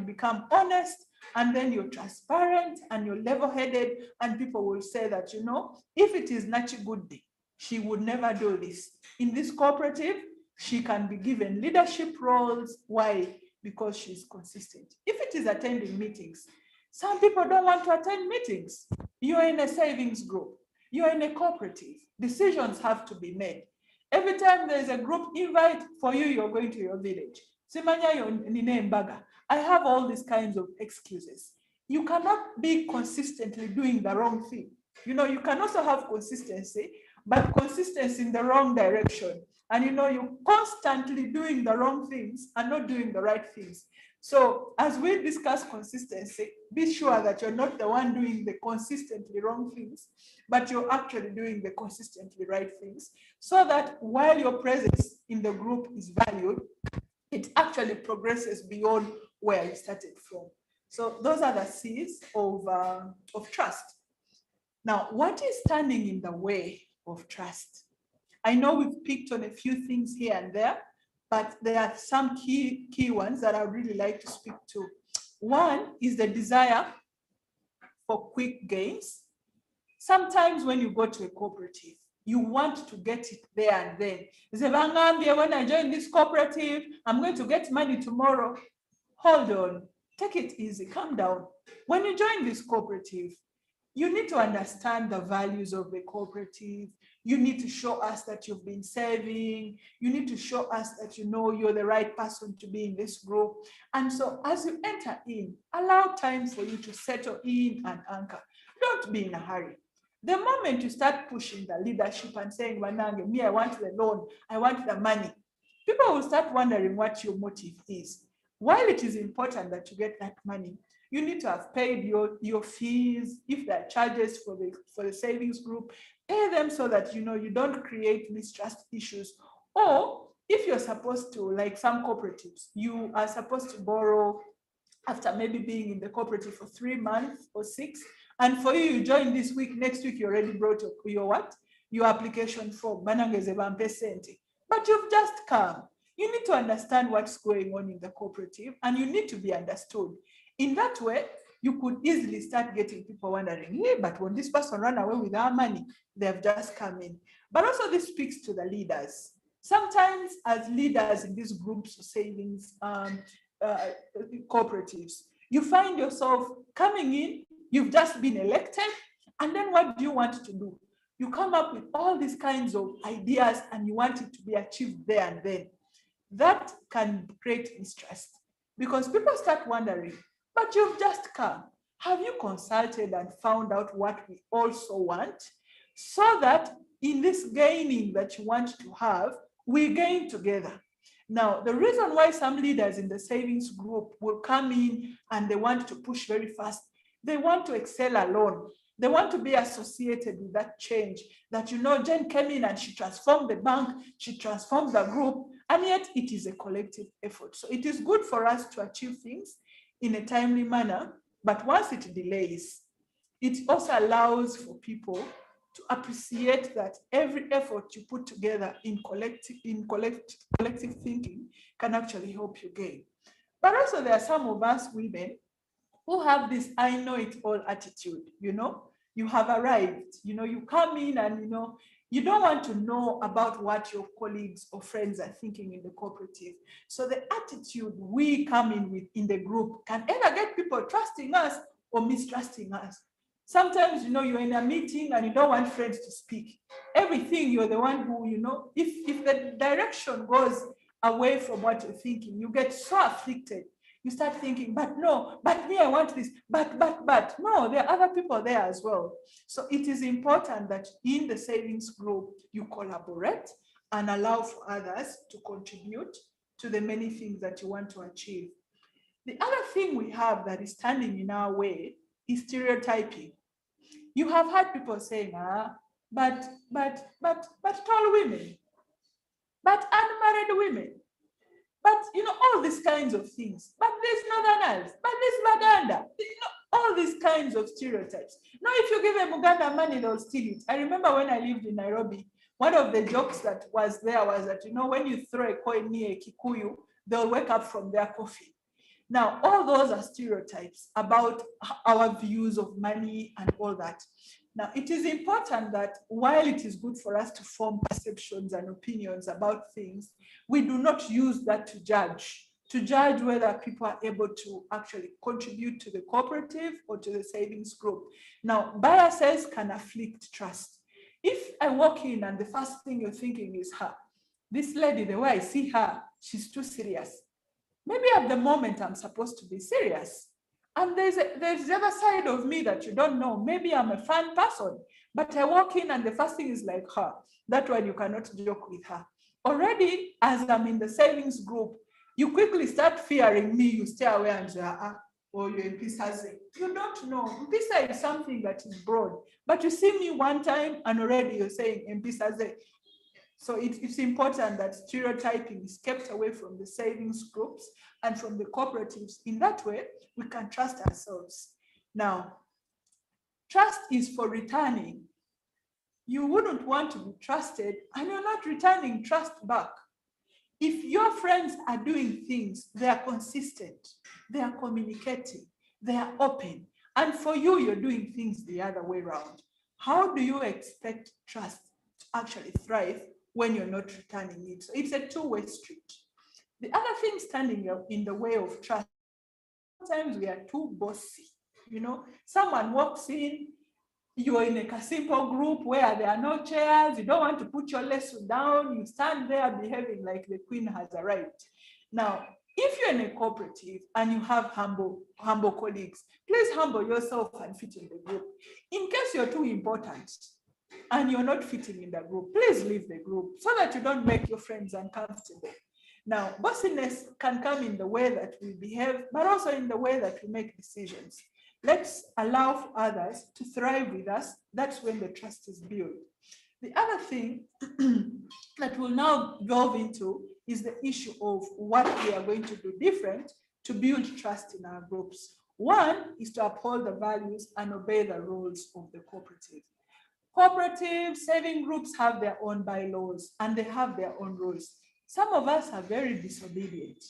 S7: become honest, and then you're transparent and you're level-headed, and people will say that, if it is Nachi Goody, she would never do this. In this cooperative, she can be given leadership roles. Why? Because she's consistent. If it is attending meetings, some people don't want to attend meetings. You're in a savings group, you're in a cooperative, decisions have to be made. Every time there's a group invite for you, you're going to your village. I have all these kinds of excuses. You cannot be consistently doing the wrong thing. You can also have consistency, but consistency in the wrong direction. And you're constantly doing the wrong things and not doing the right things. So as we discuss consistency, be sure that you're not the one doing the consistently wrong things, but you're actually doing the consistently right things, so that while your presence in the group is valued, it actually progresses beyond where you started from. So those are the C's of trust. Now, what is standing in the way of trust? I know we've picked on a few things here and there, but there are some key ones that I would really like to speak to. One is the desire for quick gains. Sometimes when you go to a cooperative, you want to get it there and then. When I join this cooperative, I'm going to get money tomorrow. Hold on, take it easy, calm down. When you join this cooperative, you need to understand the values of the cooperative. You need to show us that you've been saving. You need to show us that you're the right person to be in this group. And so as you enter in, allow time for you to settle in and anchor. Don't be in a hurry. The moment you start pushing the leadership and saying, Wanange, me, I want the loan, I want the money, people will start wondering what your motive is. While it is important that you get that money, you need to have paid your fees. If there are charges for the savings group, pay them so that you don't create mistrust issues. Or if you're supposed to, like some cooperatives, you are supposed to borrow after maybe being in the cooperative for 3 months or 6, and for you join this week, next week you already brought your what? Your application form, but you've just come. You need to understand what's going on in the cooperative, and you need to be understood. In that way, you could easily start getting people wondering, hey, but when this person ran away with our money, they've just come in. But also this speaks to the leaders. Sometimes as leaders in these groups of savings cooperatives, you find yourself coming in, you've just been elected, and then what do you want to do? You come up with all these kinds of ideas and you want it to be achieved there and then. That can create mistrust because people start wondering, but you've just come. Have you consulted and found out what we also want? So that in this gaining that you want to have, we gain together. Now, the reason why some leaders in the savings group will come in and they want to push very fast, they want to excel alone. They want to be associated with that change that, Jane came in and she transformed the bank, she transformed the group, and yet it is a collective effort. So it is good for us to achieve things in a timely manner, but once it delays, it also allows for people to appreciate that every effort you put together in collective thinking can actually help you gain. But also there are some of us women who have this I know it all attitude. You have arrived, you come in and you don't want to know about what your colleagues or friends are thinking in the cooperative. So the attitude we come in with in the group can either get people trusting us or mistrusting us. Sometimes, you're in a meeting and you don't want friends to speak. Everything, you're the one who, if the direction goes away from what you're thinking, you get so afflicted. You start thinking, but no, but me, I want this, but. No, there are other people there as well. So it is important that in the savings group, you collaborate and allow for others to contribute to the many things that you want to achieve. The other thing we have that is standing in our way is stereotyping. You have had people saying, but tall women, but unmarried women, but all these kinds of things, but these Northerners, but this Baganda, all these kinds of stereotypes. Now, if you give a Muganda money, they'll steal it. I remember when I lived in Nairobi, one of the jokes that was there was that, when you throw a coin near a Kikuyu, they'll wake up from their coffee. Now, all those are stereotypes about our views of money and all that. Now, it is important that while it is good for us to form perceptions and opinions about things, we do not use that to judge whether people are able to actually contribute to the cooperative or to the savings group. Now, biases can afflict trust. If I walk in and the first thing you're thinking is her, this lady, the way I see her, she's too serious. Maybe at the moment I'm supposed to be serious. And there's the other side of me that you don't know. Maybe I'm a fun person. But I walk in and the first thing is like her. That one you cannot joke with her. Already, as I'm in the savings group, you quickly start fearing me. You stay away and say, or you're in Mpisa. You don't know. Mpisa is something that is broad. But you see me one time and already you're saying Mpisa. So it's important that stereotyping is kept away from the savings groups and from the cooperatives. In that way, we can trust ourselves. Now, trust is for returning. You wouldn't want to be trusted and you're not returning trust back. If your friends are doing things, they are consistent, they are communicating, they are open, and for you, you're doing things the other way around, how do you expect trust to actually thrive when you're not returning it? So it's a two-way street. The other thing standing in the way of trust, sometimes we are too bossy. You know, someone walks in, you're in a simple group where there are no chairs, you don't want to put your lasso down, you stand there behaving like the queen has arrived. Now, if you're in a cooperative and you have humble colleagues, please humble yourself and fit in the group. In case you're too important and you're not fitting in the group, please leave the group so that you don't make your friends uncomfortable. Now, bossiness can come in the way that we behave, but also in the way that we make decisions. Let's allow for others to thrive with us. That's when the trust is built. The other thing that we'll now delve into is the issue of what we are going to do different to build trust in our groups. One is to uphold the values and obey the rules of the cooperative. Cooperatives, saving groups have their own bylaws and they have their own rules. Some of us are very disobedient.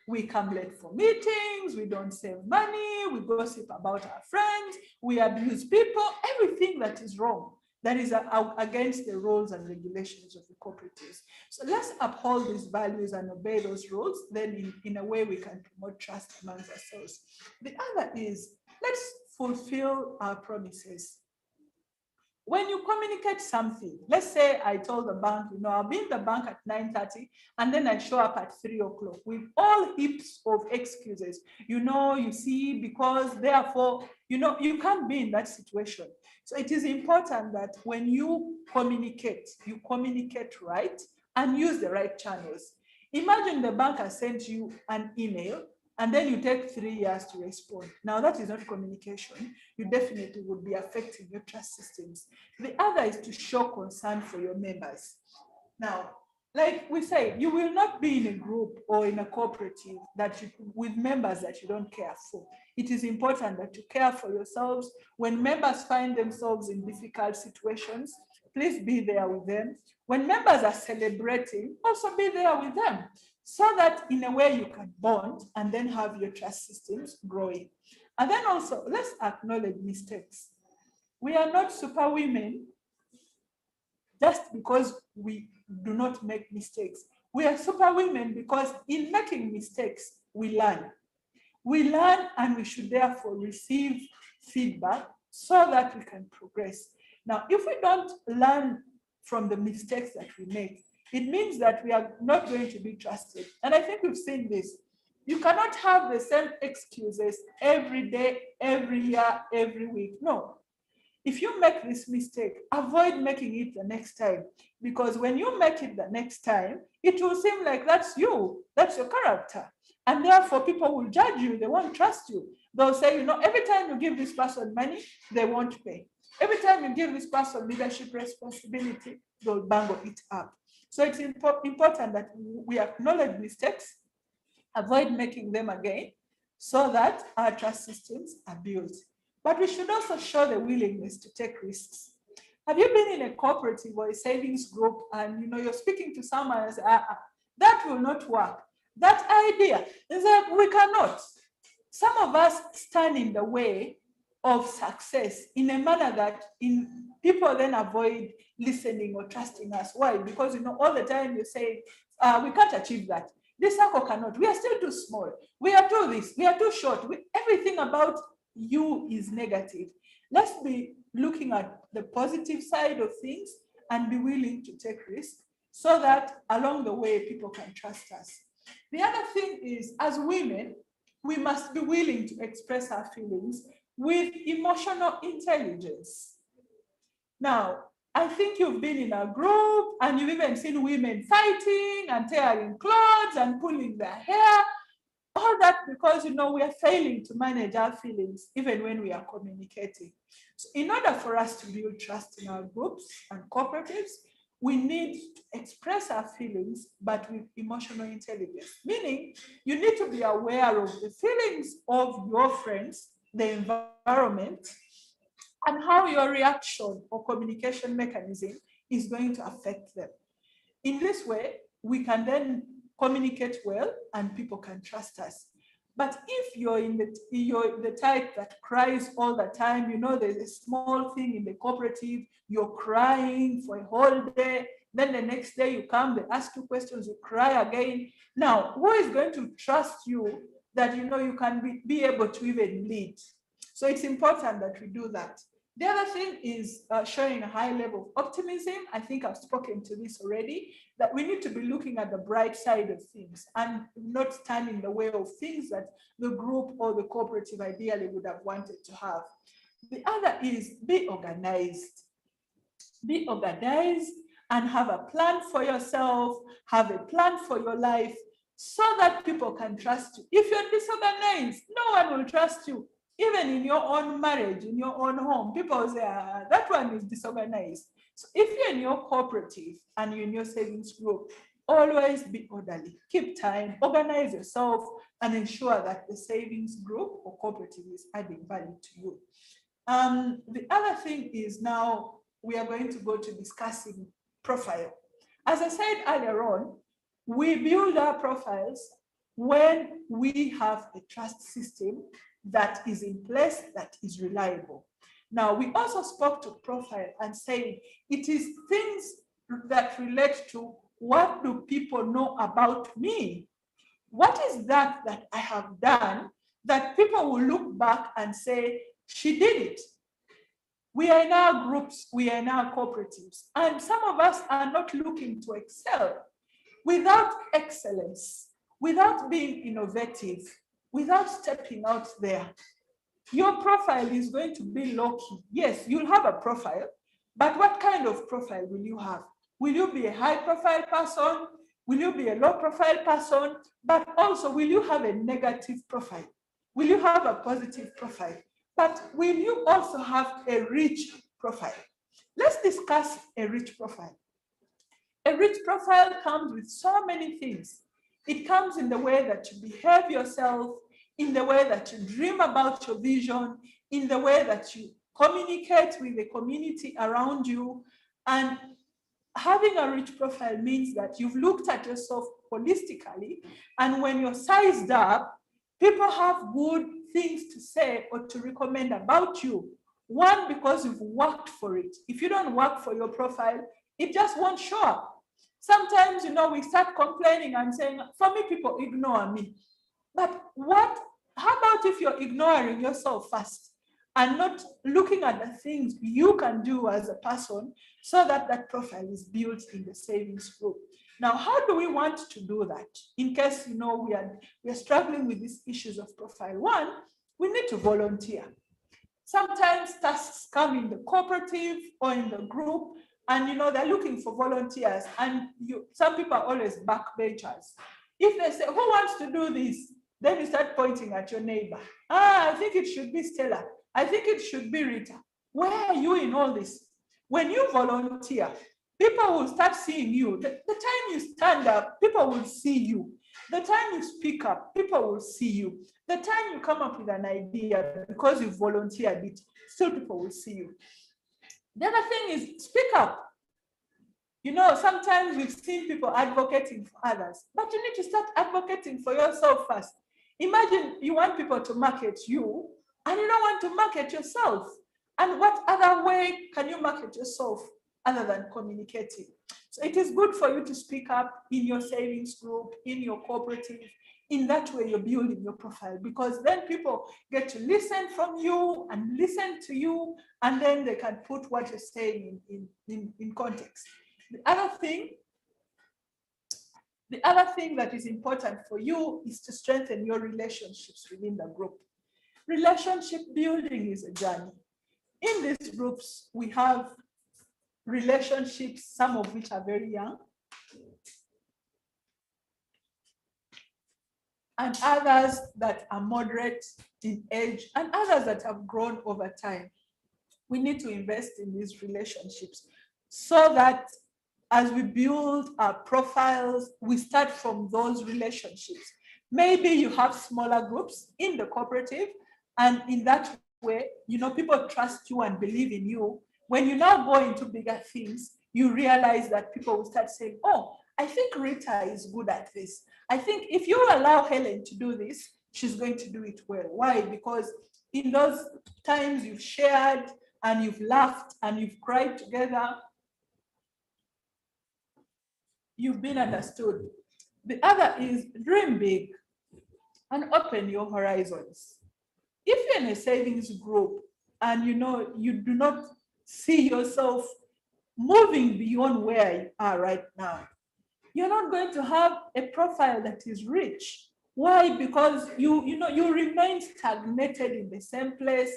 S7: We come late for meetings, we don't save money, we gossip about our friends, we abuse people, everything that is wrong, that is against the rules and regulations of the cooperatives. So let's uphold these values and obey those rules, then in a way we can promote trust amongst ourselves. The other is, let's fulfill our promises. When you communicate something, let's say I told the bank, I'll be in the bank at 9:30 and then I show up at 3 o'clock with all heaps of excuses. You see, because therefore, you can't be in that situation. So it is important that when you communicate right and use the right channels. Imagine the bank has sent you an email and then you take 3 years to respond. Now that is not communication. You definitely would be affecting your trust systems. The other is to show concern for your members. Now, like we say, you will not be in a group or in a cooperative with members that you don't care for. It is important that you care for yourselves. When members find themselves in difficult situations, please be there with them. When members are celebrating, also be there with them, so that in a way you can bond and then have your trust systems growing. And then also, let's acknowledge mistakes. We are not superwomen just because we do not make mistakes. We are superwomen because in making mistakes, we learn. We learn and we should therefore receive feedback so that we can progress. Now, if we don't learn from the mistakes that we make, it means that we are not going to be trusted. And I think we've seen this. You cannot have the same excuses every day, every year, every week. No. If you make this mistake, avoid making it the next time. Because when you make it the next time, it will seem like that's you, that's your character. And therefore, people will judge you, they won't trust you. They'll say, every time you give this person money, they won't pay. Every time you give this person leadership responsibility, they'll bangle it up. So it's important that we acknowledge mistakes, avoid making them again, so that our trust systems are built. But we should also show the willingness to take risks. Have you been in a cooperative or a savings group and you're speaking to someone and say, that will not work. That idea is that we cannot. Some of us stand in the way of success in a manner that people then avoid listening or trusting us. Why? Because all the time you say, we can't achieve that. This circle cannot. We are still too small. We are too this. We are too short. Everything about you is negative. Let's be looking at the positive side of things and be willing to take risks so that along the way people can trust us. The other thing is, as women, we must be willing to express our feelings with emotional intelligence. Now, I think you've been in a group and you've even seen women fighting and tearing clothes and pulling their hair. All that because, we are failing to manage our feelings even when we are communicating. So in order for us to build trust in our groups and cooperatives, we need to express our feelings, but with emotional intelligence. Meaning, you need to be aware of the feelings of your friends, the environment, and how your reaction or communication mechanism is going to affect them. In this way, we can then communicate well and people can trust us. But if you're the type that cries all the time, there's a small thing in the cooperative, you're crying for a whole day, then the next day you come, they ask you questions, you cry again. Now, who is going to trust you that you can be able to even lead? So it's important that we do that. The other thing is showing a high level of optimism. I think I've spoken to this already, that we need to be looking at the bright side of things and not stand in the way of things that the group or the cooperative ideally would have wanted to have. The other is be organized. Be organized and have a plan for yourself, have a plan for your life so that people can trust you. If you're disorganized, no one will trust you. Even in your own marriage, in your own home, people say, that one is disorganized. So if you're in your cooperative and you're in your savings group, always be orderly, keep time, organize yourself, and ensure that the savings group or cooperative is adding value to you. The other thing is now we are going to go to discussing profile. As I said earlier on, we build our profiles when we have a trust system that is in place, that is reliable. Now, we also spoke to profile and said it is things that relate to what do people know about me? What is that I have done that people will look back and say, she did it? We are in our groups, we are in our cooperatives, and some of us are not looking to excel. Without excellence, without being innovative, without stepping out there, your profile is going to be low-key. Yes, you'll have a profile, but what kind of profile will you have? Will you be a high-profile person? Will you be a low-profile person? But also, will you have a negative profile? Will you have a positive profile? But will you also have a rich profile? Let's discuss a rich profile. A rich profile comes with so many things. It comes in the way that you behave yourself, in the way that you dream about your vision, in the way that you communicate with the community around you. And having a rich profile means that you've looked at yourself holistically, and when you're sized up, people have good things to say or to recommend about you. One, because you've worked for it. If you don't work for your profile, it just won't show up. Sometimes, we start complaining and saying, for me, people ignore me. But how about if you're ignoring yourself first and not looking at the things you can do as a person so that that profile is built in the savings group? Now, how do we want to do that? In case, we are struggling with these issues of profile. One, we need to volunteer. Sometimes tasks come in the cooperative or in the group, and they're looking for volunteers, and some people are always backbenchers. If they say, who wants to do this? Then you start pointing at your neighbor. I think it should be Stella. I think it should be Rita. Where are you in all this? When you volunteer, people will start seeing you. The time you stand up, people will see you. The time you speak up, people will see you. The time you come up with an idea because you volunteered it, still people will see you. The other thing is speak up. Sometimes we've seen people advocating for others, but you need to start advocating for yourself first. Imagine you want people to market you and you don't want to market yourself. And what other way can you market yourself other than communicating? So it is good for you to speak up in your savings group, in your cooperative. In that way, you're building your profile, because then people get to listen from you and listen to you, and then they can put what you're saying in context. The other thing that is important for you is to strengthen your relationships within the group. Relationship building is a journey. In these groups, we have relationships, some of which are very young, and others that are moderate in age, and others that have grown over time. We need to invest in these relationships so that as we build our profiles, we start from those relationships. Maybe you have smaller groups in the cooperative, and in that way, people trust you and believe in you. When you now go into bigger things, you realize that people will start saying, oh, I think Rita is good at this. I think if you allow Helen to do this, she's going to do it well. Why? Because in those times you've shared and you've laughed and you've cried together, you've been understood. The other is dream big and open your horizons. If you're in a savings group and you do not see yourself moving beyond where you are right now, you're not going to have a profile that is rich. Why? Because you remain stagnated in the same place.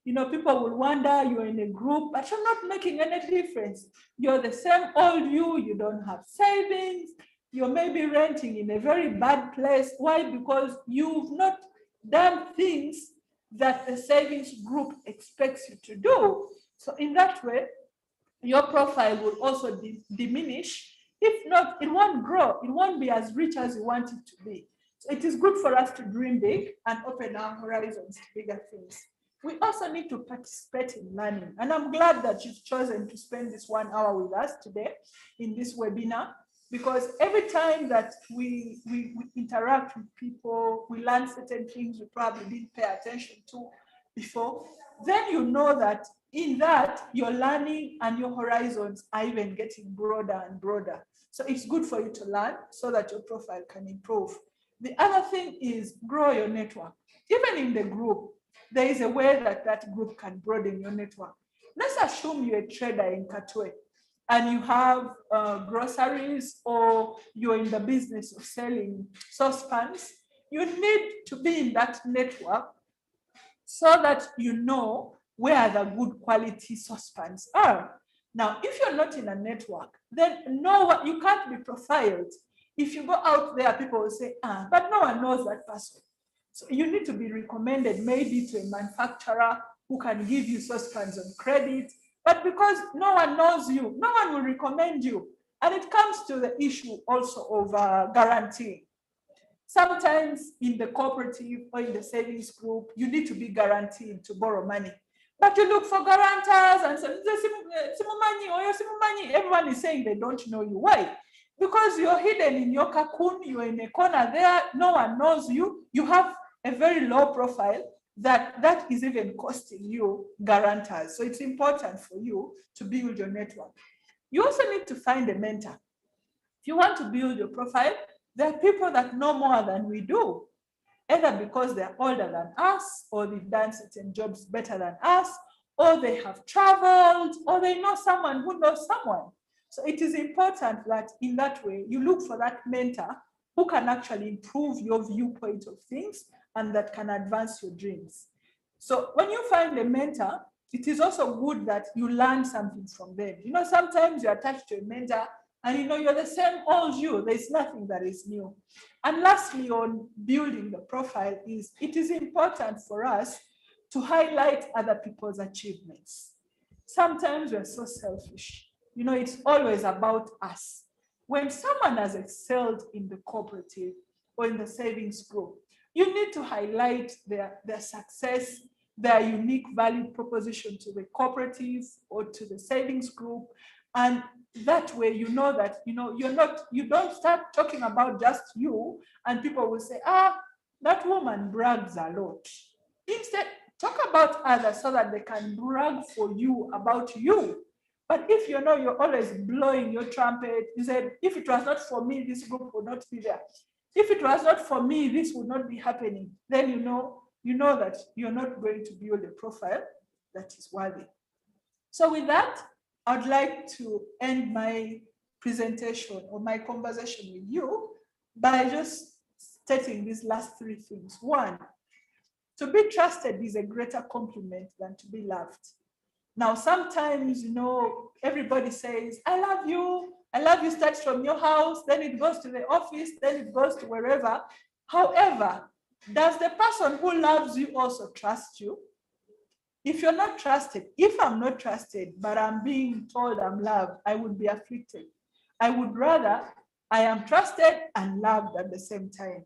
S7: People will wonder, you're in a group, but you're not making any difference. You're the same old you don't have savings, you're maybe renting in a very bad place. Why? Because you've not done things that the savings group expects you to do. So in that way, your profile will also diminish. If not, it won't grow. It won't be as rich as you want it to be. So it is good for us to dream big and open our horizons to bigger things. We also need to participate in learning. And I'm glad that you've chosen to spend this 1 hour with us today in this webinar, because every time that we interact with people, we learn certain things we probably didn't pay attention to before. Then you know that in that, your learning and your horizons are even getting broader and broader. So it's good for you to learn so that your profile can improve. The other thing is grow your network. Even in the group, there is a way that that group can broaden your network. Let's assume you're a trader in Katwe and you have groceries, or you're in the business of selling saucepans. You need to be in that network so that you know where the good quality saucepans are. Now, if you're not in a network, then you can't be profiled. If you go out there, people will say, but no one knows that person. So you need to be recommended maybe to a manufacturer who can give you saucepans on credit. But because no one knows you, no one will recommend you. And it comes to the issue also of guaranteeing. Sometimes in the cooperative or in the savings group, you need to be guaranteed to borrow money. But you look for guarantors and say, everyone is saying they don't know you. Why? Because you're hidden in your cocoon, you're in a corner there, no one knows you, you have a very low profile that is even costing you guarantors. So it's important for you to build your network. You also need to find a mentor. If you want to build your profile, there are people that know more than we do, either because they're older than us, or they've done certain jobs better than us, or they have traveled, or they know someone who knows someone. So it is important that in that way, you look for that mentor who can actually improve your viewpoint of things and that can advance your dreams. So when you find a mentor, it is also good that you learn something from them. Sometimes you're attached to a mentor and you're the same old you. There's nothing that is new. And lastly, on building the profile, it is important for us to highlight other people's achievements. Sometimes we're so selfish. It's always about us. When someone has excelled in the cooperative or in the savings group, you need to highlight their success, their unique value proposition to the cooperative or to the savings group. And that way, you don't start talking about just you and people will say, that woman brags a lot. Instead, talk about others so that they can brag for you about you. But if you're always blowing your trumpet, you said, if it was not for me, this group would not be there. If it was not for me, this would not be happening. Then you know that you're not going to build a profile that is worthy. So with that, I'd like to end my presentation or my conversation with you by just stating these last three things. One, to be trusted is a greater compliment than to be loved. Now, sometimes, everybody says, I love you. I love you starts from your house, then it goes to the office, then it goes to wherever. However, does the person who loves you also trust you? If you're not trusted, if I'm not trusted, but I'm being told I'm loved, I would be afflicted. I would rather I am trusted and loved at the same time.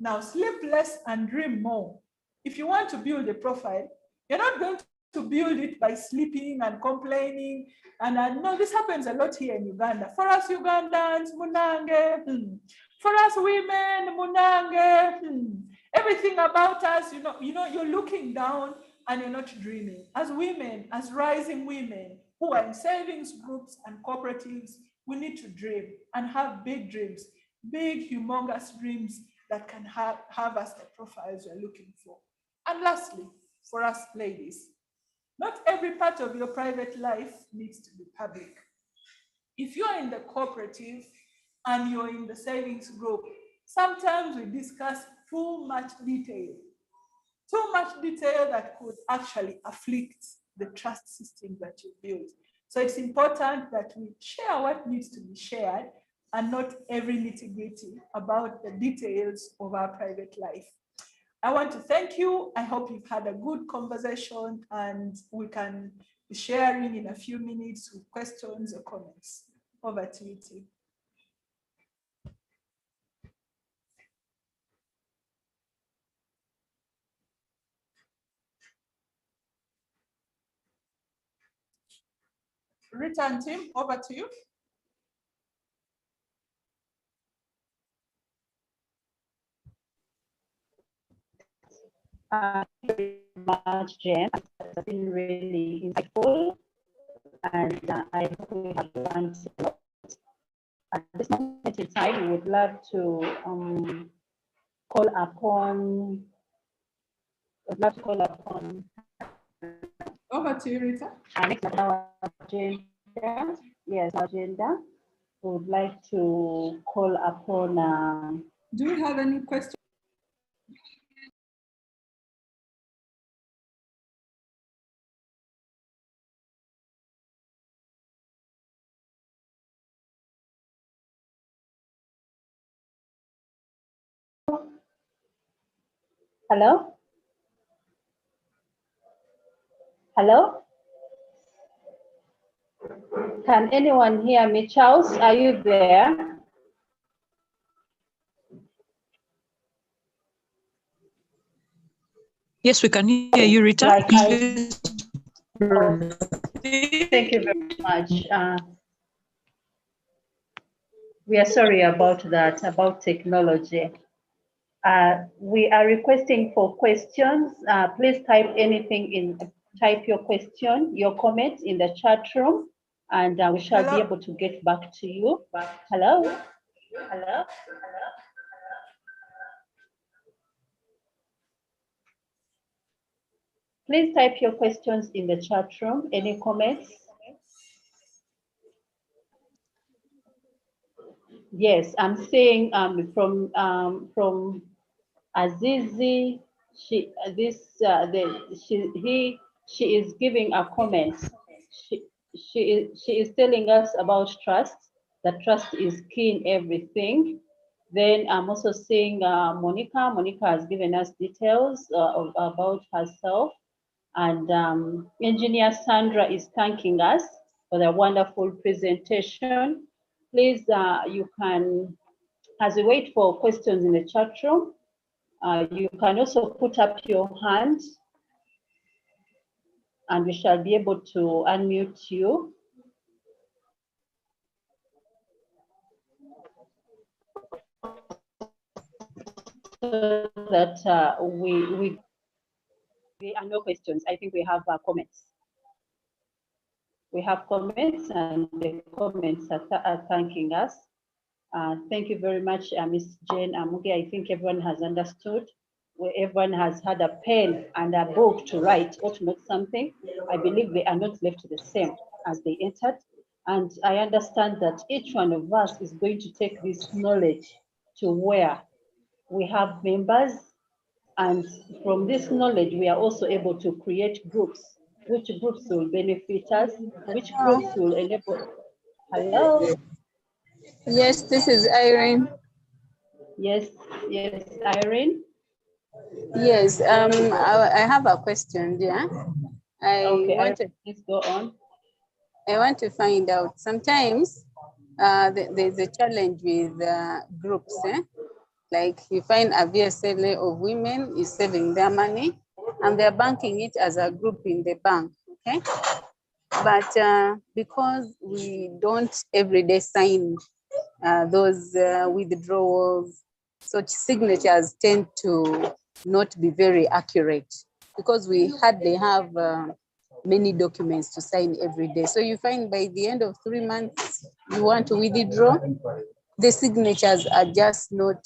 S7: Now, sleep less and dream more. If you want to build a profile, you're not going to build it by sleeping and complaining. And I know this happens a lot here in Uganda. For us Ugandans, munange. For us women, munange. Everything about us, you're looking down and you're not dreaming. As women, as rising women who are in savings groups and cooperatives, we need to dream and have big dreams, big, humongous dreams that can have us the profiles we're looking for. And lastly, for us ladies, not every part of your private life needs to be public. If you're in the cooperative and you're in the savings group, sometimes we discuss too much detail that could actually afflict the trust system that you build. So it's important that we share what needs to be shared and not every nitty-gritty about the details of our private life. I want to thank you. I hope you've had a good conversation and we can be sharing in a few minutes with questions or comments. Over to you, Tim. Rita and Tim, over to you.
S5: Thank you very much, Jane. It's been really insightful, and I hope we have learned a lot. At this moment in time, we would love to call upon.
S7: Over to you, Rita.
S5: Next on our agenda, yes, agenda. We would like to call upon.
S7: Do we have any questions?
S5: Hello? Hello? Can anyone hear me? Charles, are you there?
S8: Yes, we can hear you, Rita.
S5: Thank you very much. We are sorry about that, about technology. We are requesting for questions. Please type anything type your question, your comment in the chat room, and we shall be able to get back to you. Hello? Hello? Please type your questions in the chat room. Any comments? Yes, I'm saying from Azizi, she is giving a comment. She is telling us about trust. That trust is key in everything. Then I'm also seeing Monica. Monica has given us details about herself. And Engineer Sandra is thanking us for the wonderful presentation. Please, you can, as we wait for questions in the chat room, you can also put up your hand and we shall be able to unmute you. So that there are no questions. I think we have comments. We have comments and the comments are thanking us. Thank you very much, Ms.Jane Amuge. I think everyone has understood. Everyone has had a pen and a book to write or to note something. I believe they are not left the same as they entered. And I understand that each one of us is going to take this knowledge to where we have members. And from this knowledge, we are also able to create groups which groups will benefit us, which groups will enable. Hello?
S9: Yes, this is Irene.
S5: Yes, yes, Irene.
S9: Yes, I have a question, yeah.
S5: Okay, Irene, please go on.
S9: I want to find out, sometimes there's a challenge with groups, like you find a VSLA of women is saving their money and they're banking it as a group in the bank, okay? But because we don't every day sign those withdrawals, such signatures tend to not be very accurate because we hardly have many documents to sign every day. So you find by the end of 3 months, you want to withdraw, the signatures are just not,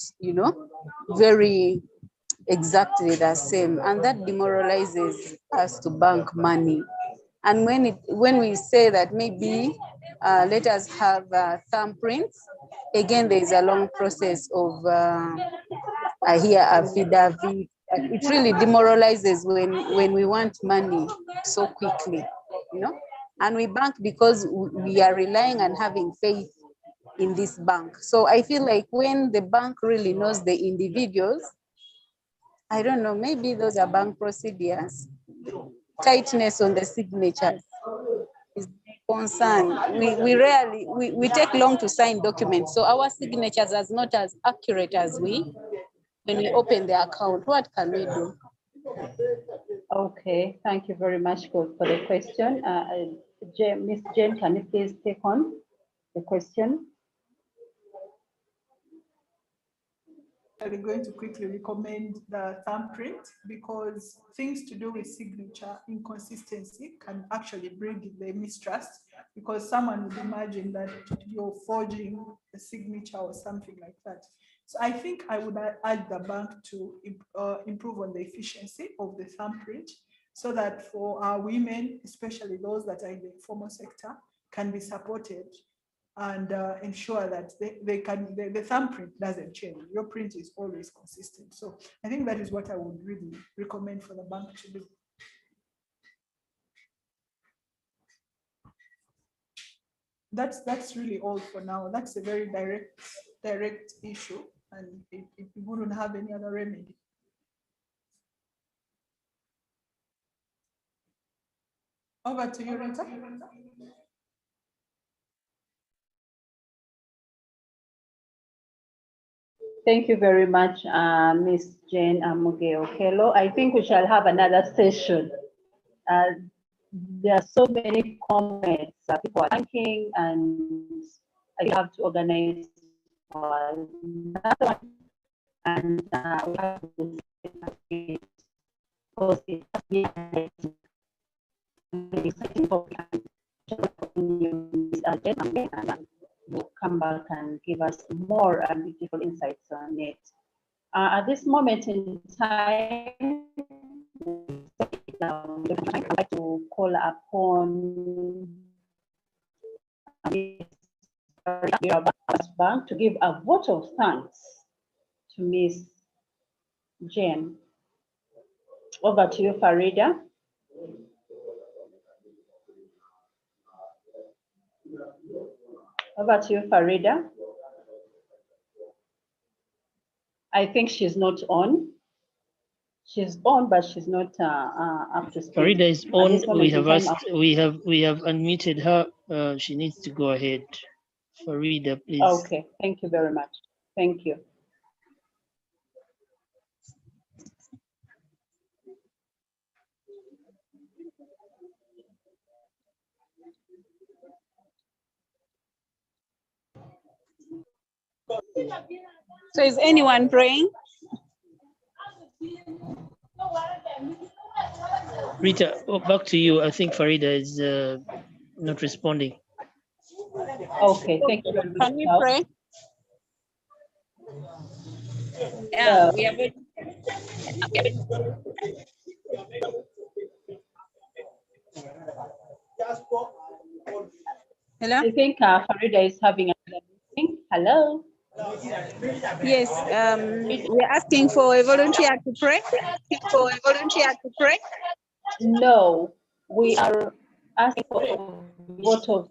S9: very exactly the same. And that demoralizes us to bank money. And when we say that maybe let us have thumbprints, again, there is a long process of here affidavit. It really demoralizes when we want money so quickly, and we bank because we are relying and having faith in this bank. So I feel like when the bank really knows the individuals, I don't know, maybe those are bank procedures, tightness on the signatures is the concern. We take long to sign documents, so our signatures are not as accurate as when we open the account. What can we do?
S5: Okay, thank you very much for the question. Ms.Jane, can you please take on the question?
S7: I'm going to quickly recommend the thumbprint because things to do with signature inconsistency can actually bring the mistrust, because someone would imagine that you're forging a signature or something like that. So I think I would urge the bank to improve on the efficiency of the thumbprint so that for our women, especially those that are in the informal sector, can be supported and ensure that the thumbprint doesn't change. Your print is always consistent. So I think that is what I would really recommend for the bank to do. That's really all for now. That's a very direct issue, and it wouldn't have any other remedy. Over to you, Rita.
S5: Thank you very much, Ms.Jane Amuge Okelo. I think we shall have another session. There are so many comments that people are thanking, and I have to organize another one. And we have to because it's exciting topic. Will come back and give us more beautiful insights on it. At this moment in time, I'd like to call upon Bank to give a vote of thanks to Ms. Jane. Over to you, Farida. Over to you, Farida. I think she's not on. She's on, but she's not up to speed.
S6: Farida is on. We have unmuted her. She needs to go ahead. Farida, please.
S5: Okay, thank you very much. Thank you.
S9: So is anyone praying?
S6: Rita, back to you. I think Farida is not responding.
S5: Okay, thank you very much.
S9: Can we pray?
S2: Yeah, we have it.
S9: Hello?
S5: I think Farida is having another meeting. Hello?
S9: Yes, we're asking for a volunteer to pray.
S5: No. We are asking for a vote of.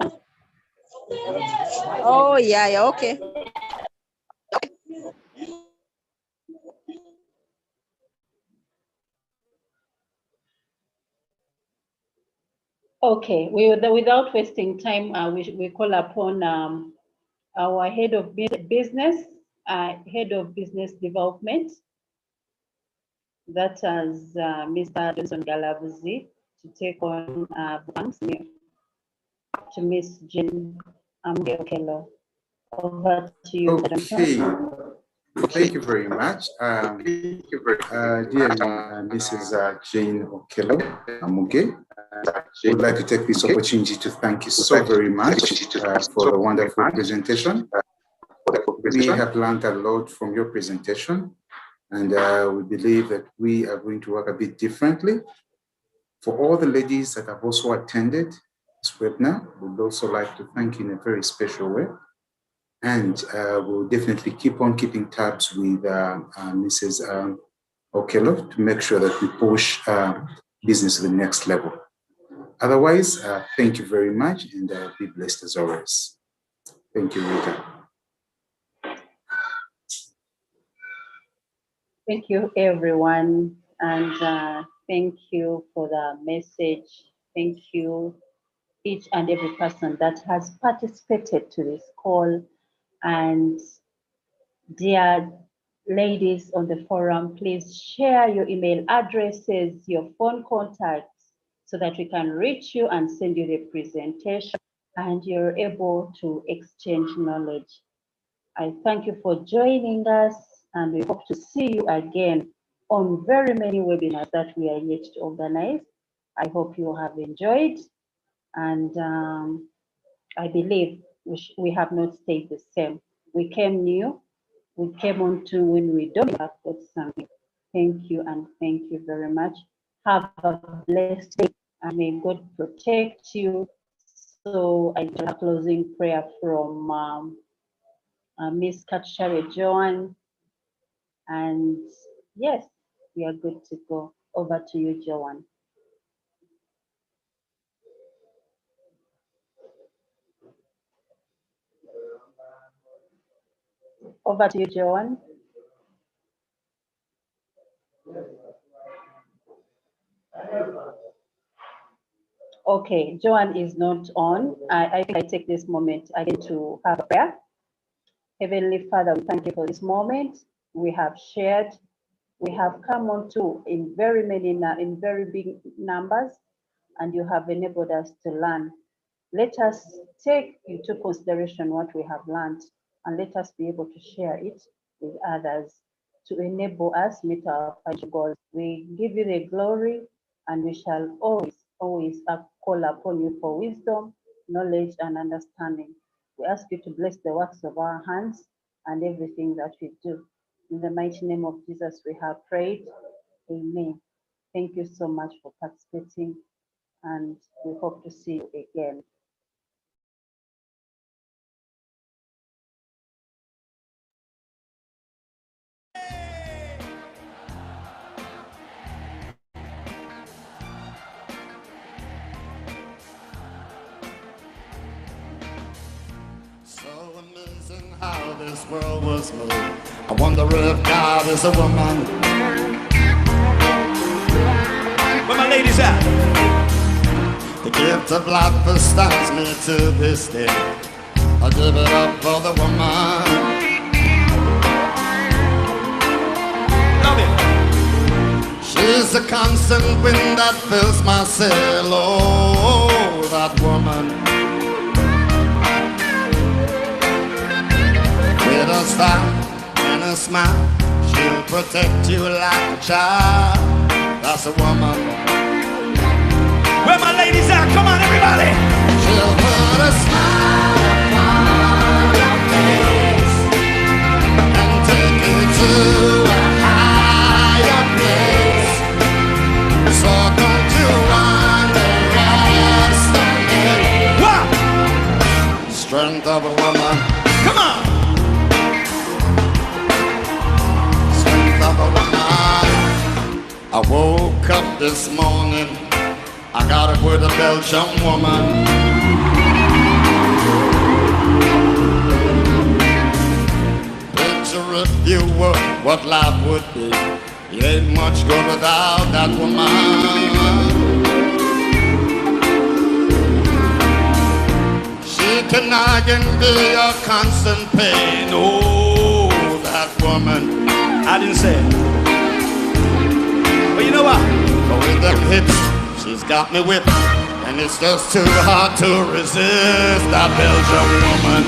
S9: Oh, yeah, okay.
S5: Okay, without wasting time, we call upon our head of business, head of business development, that is Mr. Johnson Galabuzi, to take on thanks to Ms.Jane Amuge. Over to you,
S10: Okay, thank you very much. Dear Mrs. Jane Okello Amuge, I would like to take this opportunity to thank you so very much for the wonderful presentation. We have learned a lot from your presentation, and we believe that we are going to work a bit differently. For all the ladies that have also attended this webinar, we would also like to thank you in a very special way. And we'll definitely keep on keeping tabs with Mrs. Okello to make sure that we push business to the next level. Otherwise, thank you very much, and be blessed as always. Thank you, Rita.
S5: Thank you, everyone, and thank you for the message. Thank you, each and every person that has participated to this call. And dear ladies on the forum, please share your email addresses, your phone contacts, so that we can reach you and send you the presentation, and you're able to exchange knowledge. I thank you for joining us, and we hope to see you again on very many webinars that we are yet to organize. I hope you have enjoyed, and I believe we have not stayed the same. We came new, we came on to when we don't have got something. Thank you, and thank you very much. Have a blessed day, and may God protect you. So I do a closing prayer from Miss Katshare Joan. And yes, we are good to go. Over to you, Joan. Over to you, Joan. Okay, Joan is not on. I think I take this moment again to have a prayer. Heavenly Father, we thank you for this moment. We have shared, we have come on to in very big numbers, and you have enabled us to learn. Let us take into consideration what we have learned, and let us be able to share it with others to enable us meet our financial goals. We give you the glory, and we shall always call upon you for wisdom, knowledge, and understanding. We ask you to bless the works of our hands and everything that we do. In the mighty name of Jesus, we have prayed. Amen. Thank you so much for participating, and we hope to see you again.
S11: So amazing how this world was made. I wonder if God is a woman. Where my ladies at? The gift of life astounds me to this day. I give it up for the woman. Love it. She's the constant wind that fills my sail. Oh, that woman. With a style and a smile, she'll protect you like a child. That's a woman. Where my ladies at? Come on, everybody. She'll put a smile upon your face and take you to a higher place. So don't you underestimate what? Strength of a woman. Come on. I woke up this morning I got it with a Belgian woman. Picture if you were what life would be. It ain't much good without that woman. She can be a constant pain. Oh, that woman. I didn't say it. But you know what? But with them hips, she's got me whipped. And it's just too hard to resist that Belgian woman.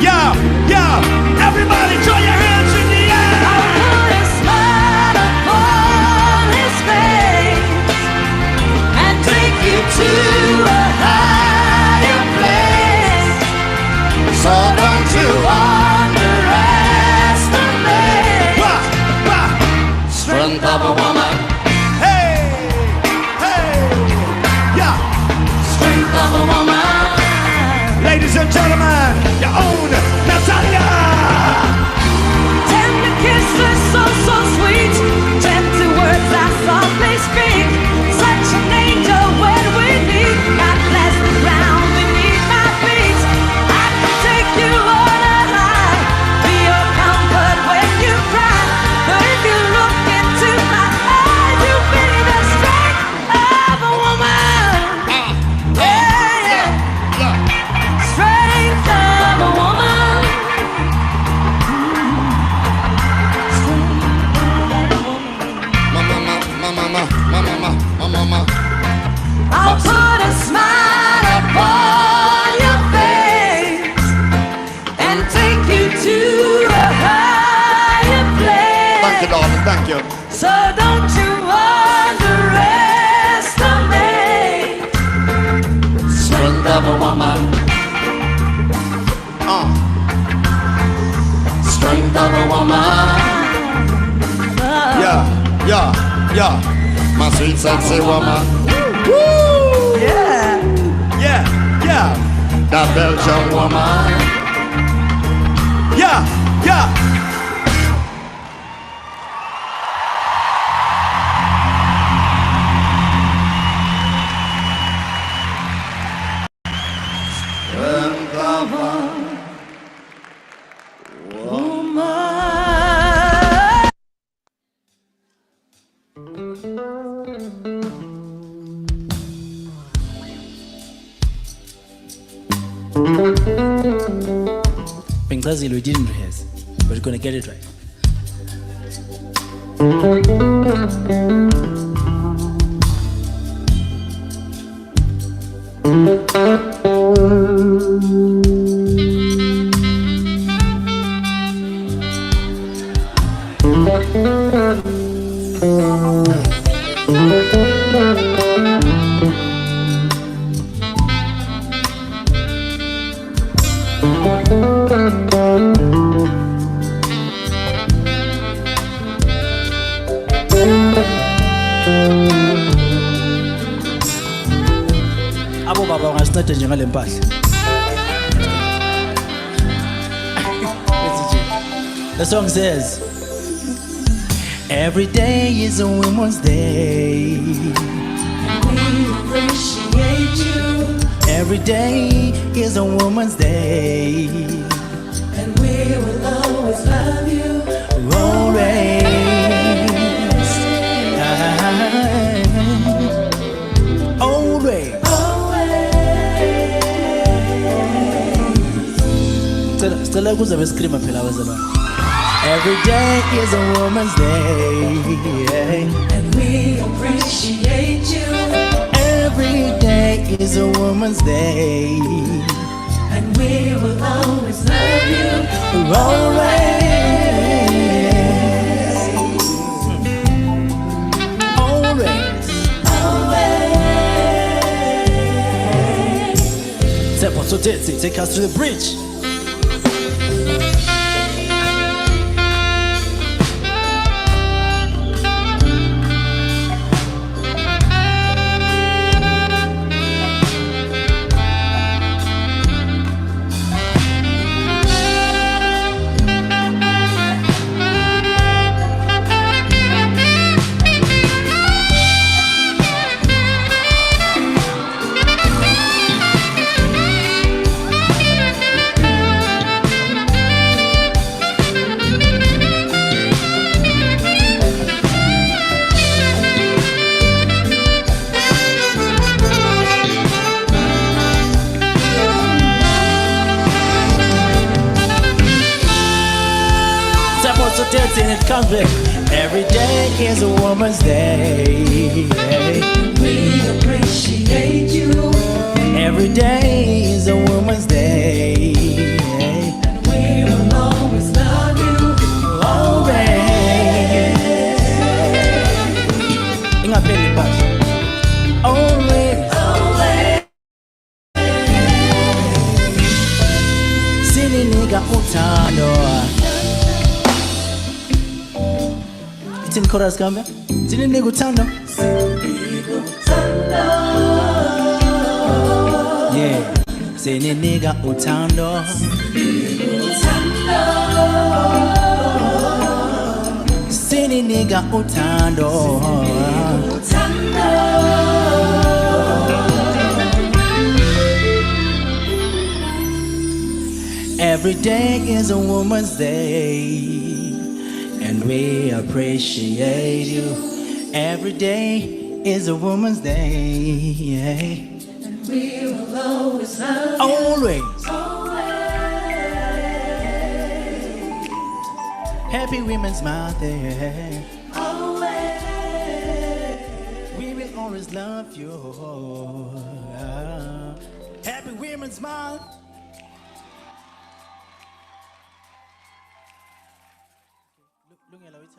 S11: Yeah, yeah, everybody throw your hands in the air.
S12: I'll put a smile upon his face and take you to a higher place. So don't you underestimate strength of a woman.
S11: Hey, hey, yeah.
S12: Strength of a woman.
S11: Ladies and gentlemen, your own Natalia.
S12: Tender kisses so, so sweet. Gentle words I softly speak. Such an angel when we meet. God bless the ground beneath my feet. I can take you on a high. Be your comfort when you cry. But if you look into my eyes, you'll be the strength of a woman. Yeah, yeah. Strength of a woman. I'll put a smile upon your face and take you to a higher place.
S11: Thank you, darling, thank you.
S12: So don't you underestimate strength of a woman. Strength of a woman.
S11: Yeah, yeah, yeah. My sweet sexy woman.
S12: Woo! Yeah.
S11: Yeah, yeah. That Belgian woman. Yeah, yeah. Strength of a woman.
S13: Bengazil, we didn't rehearse, but we're gonna get it right. Abo baba ungasincede nje ngale mpahla. The song says, every day is a woman's day.
S12: We appreciate you.
S13: Every day is a woman's day.
S12: And we will always love you.
S13: Always. Always. Stella kuzabe scream phela wezalwane. Every day is a woman's day.
S12: And we appreciate you.
S13: Every day is a woman's day.
S12: And we will always love you.
S13: Always. Always.
S12: Always.
S13: So take us to the bridge. till it comes back. Every day is a woman's day.
S12: We appreciate you.
S13: Every day is a woman's day.
S12: And we will always love you.
S13: Always. Ingaphelli phakathi. Always.
S12: Always.
S13: Sininika uthando. Ithini chorus kambe? Sininika uthando. Yeah. Sininika uthando. Sininika uthando. Every day is a woman's day, and we appreciate you. Every day is a woman's day,
S12: And we will always love you.
S13: always.
S12: Always.
S13: Happy Women's Month, yeah.
S12: Always.
S13: We will always love you. Happy Women's Month. Look at how it's